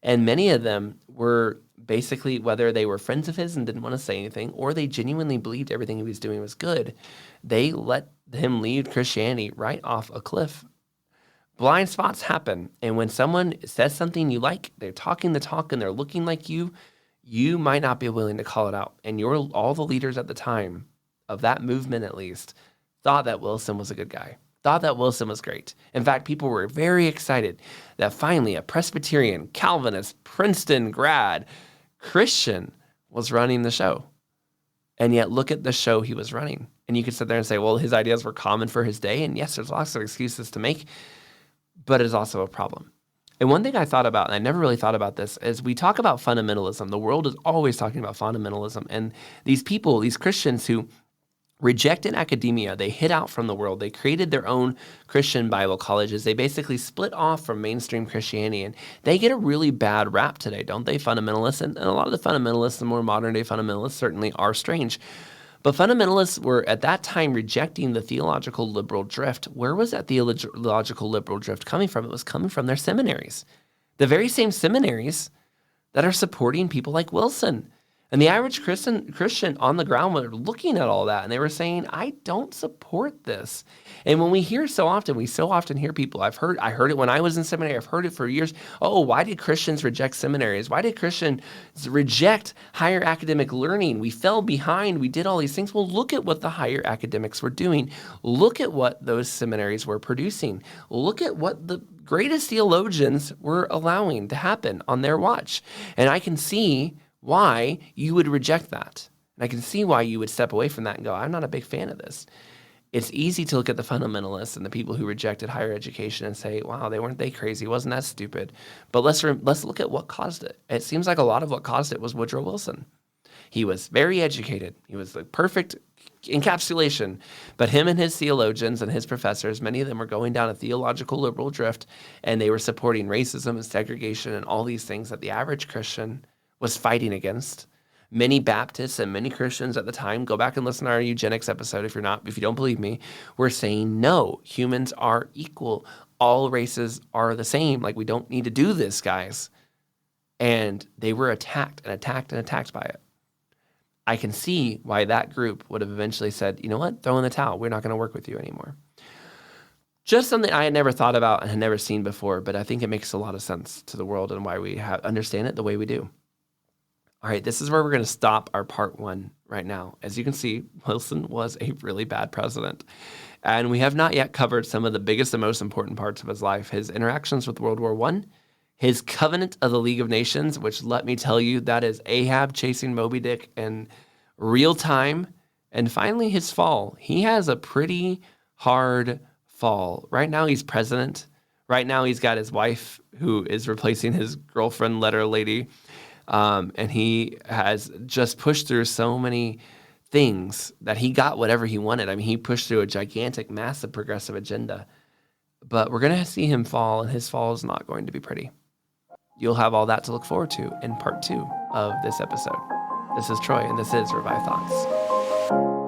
And many of them were basically, whether they were friends of his and didn't want to say anything, or they genuinely believed everything he was doing was good, they let him lead Christianity right off a cliff. Blind spots happen. And when someone says something you like, they're talking the talk and they're looking like you might not be willing to call it out. And all the leaders at the time of that movement, at least, thought that Wilson was a good guy, thought that Wilson was great. In fact, people were very excited that finally a Presbyterian, Calvinist, Princeton grad, Christian was running the show. And yet look at the show he was running. And you could sit there and say, well, his ideas were common for his day. And yes, there's lots of excuses to make, but it's also a problem. And one thing I thought about, and I never really thought about this, is we talk about fundamentalism. The world is always talking about fundamentalism. And these people, these Christians who rejected academia, they hid out from the world. They created their own Christian Bible colleges. They basically split off from mainstream Christianity. And they get a really bad rap today, don't they, fundamentalists? And a lot of the fundamentalists, the more modern day fundamentalists, certainly are strange. But fundamentalists were at that time rejecting the theological liberal drift. Where was that theological liberal drift coming from? It was coming from their seminaries. The very same seminaries that are supporting people like Wilson. And the average Christian on the ground were looking at all that and they were saying, I don't support this. And when we so often hear people, I heard it when I was in seminary, I've heard it for years. Oh, why did Christians reject seminaries? Why did Christians reject higher academic learning? We fell behind, we did all these things. Well, look at what the higher academics were doing. Look at what those seminaries were producing. Look at what the greatest theologians were allowing to happen on their watch. And I can see why you would reject that. And I can see why you would step away from that and go, I'm not a big fan of this. It's easy to look at the fundamentalists and the people who rejected higher education and say, wow, weren't they crazy? Wasn't that stupid? But let's look at what caused it. It seems like a lot of what caused it was Woodrow Wilson. He was very educated. He was the perfect encapsulation. But him and his theologians and his professors, many of them were going down a theological liberal drift, and they were supporting racism and segregation and all these things that the average Christian was fighting against. Many Baptists and many Christians at the time, go back and listen to our eugenics episode if you don't believe me, were saying, no, humans are equal. All races are the same. Like, we don't need to do this, guys. And they were attacked and attacked and attacked by it. I can see why that group would have eventually said, you know what, throw in the towel. We're not going to work with you anymore. Just something I had never thought about and had never seen before, but I think it makes a lot of sense to the world and why we understand it the way we do. All right, this is where we're going to stop our part one right now. As you can see, Wilson was a really bad president. And we have not yet covered some of the biggest and most important parts of his life. His interactions with World War I, his covenant of the League of Nations, which, let me tell you, that is Ahab chasing Moby Dick in real time. And finally, his fall. He has a pretty hard fall. Right now, he's president. Right now, he's got his wife who is replacing his girlfriend, letter lady. And he has just pushed through so many things that he got whatever he wanted. I mean, he pushed through a gigantic, massive progressive agenda. But we're going to see him fall, and his fall is not going to be pretty. You'll have all that to look forward to in part two of this episode. This is Troy, and this is Revive Thoughts.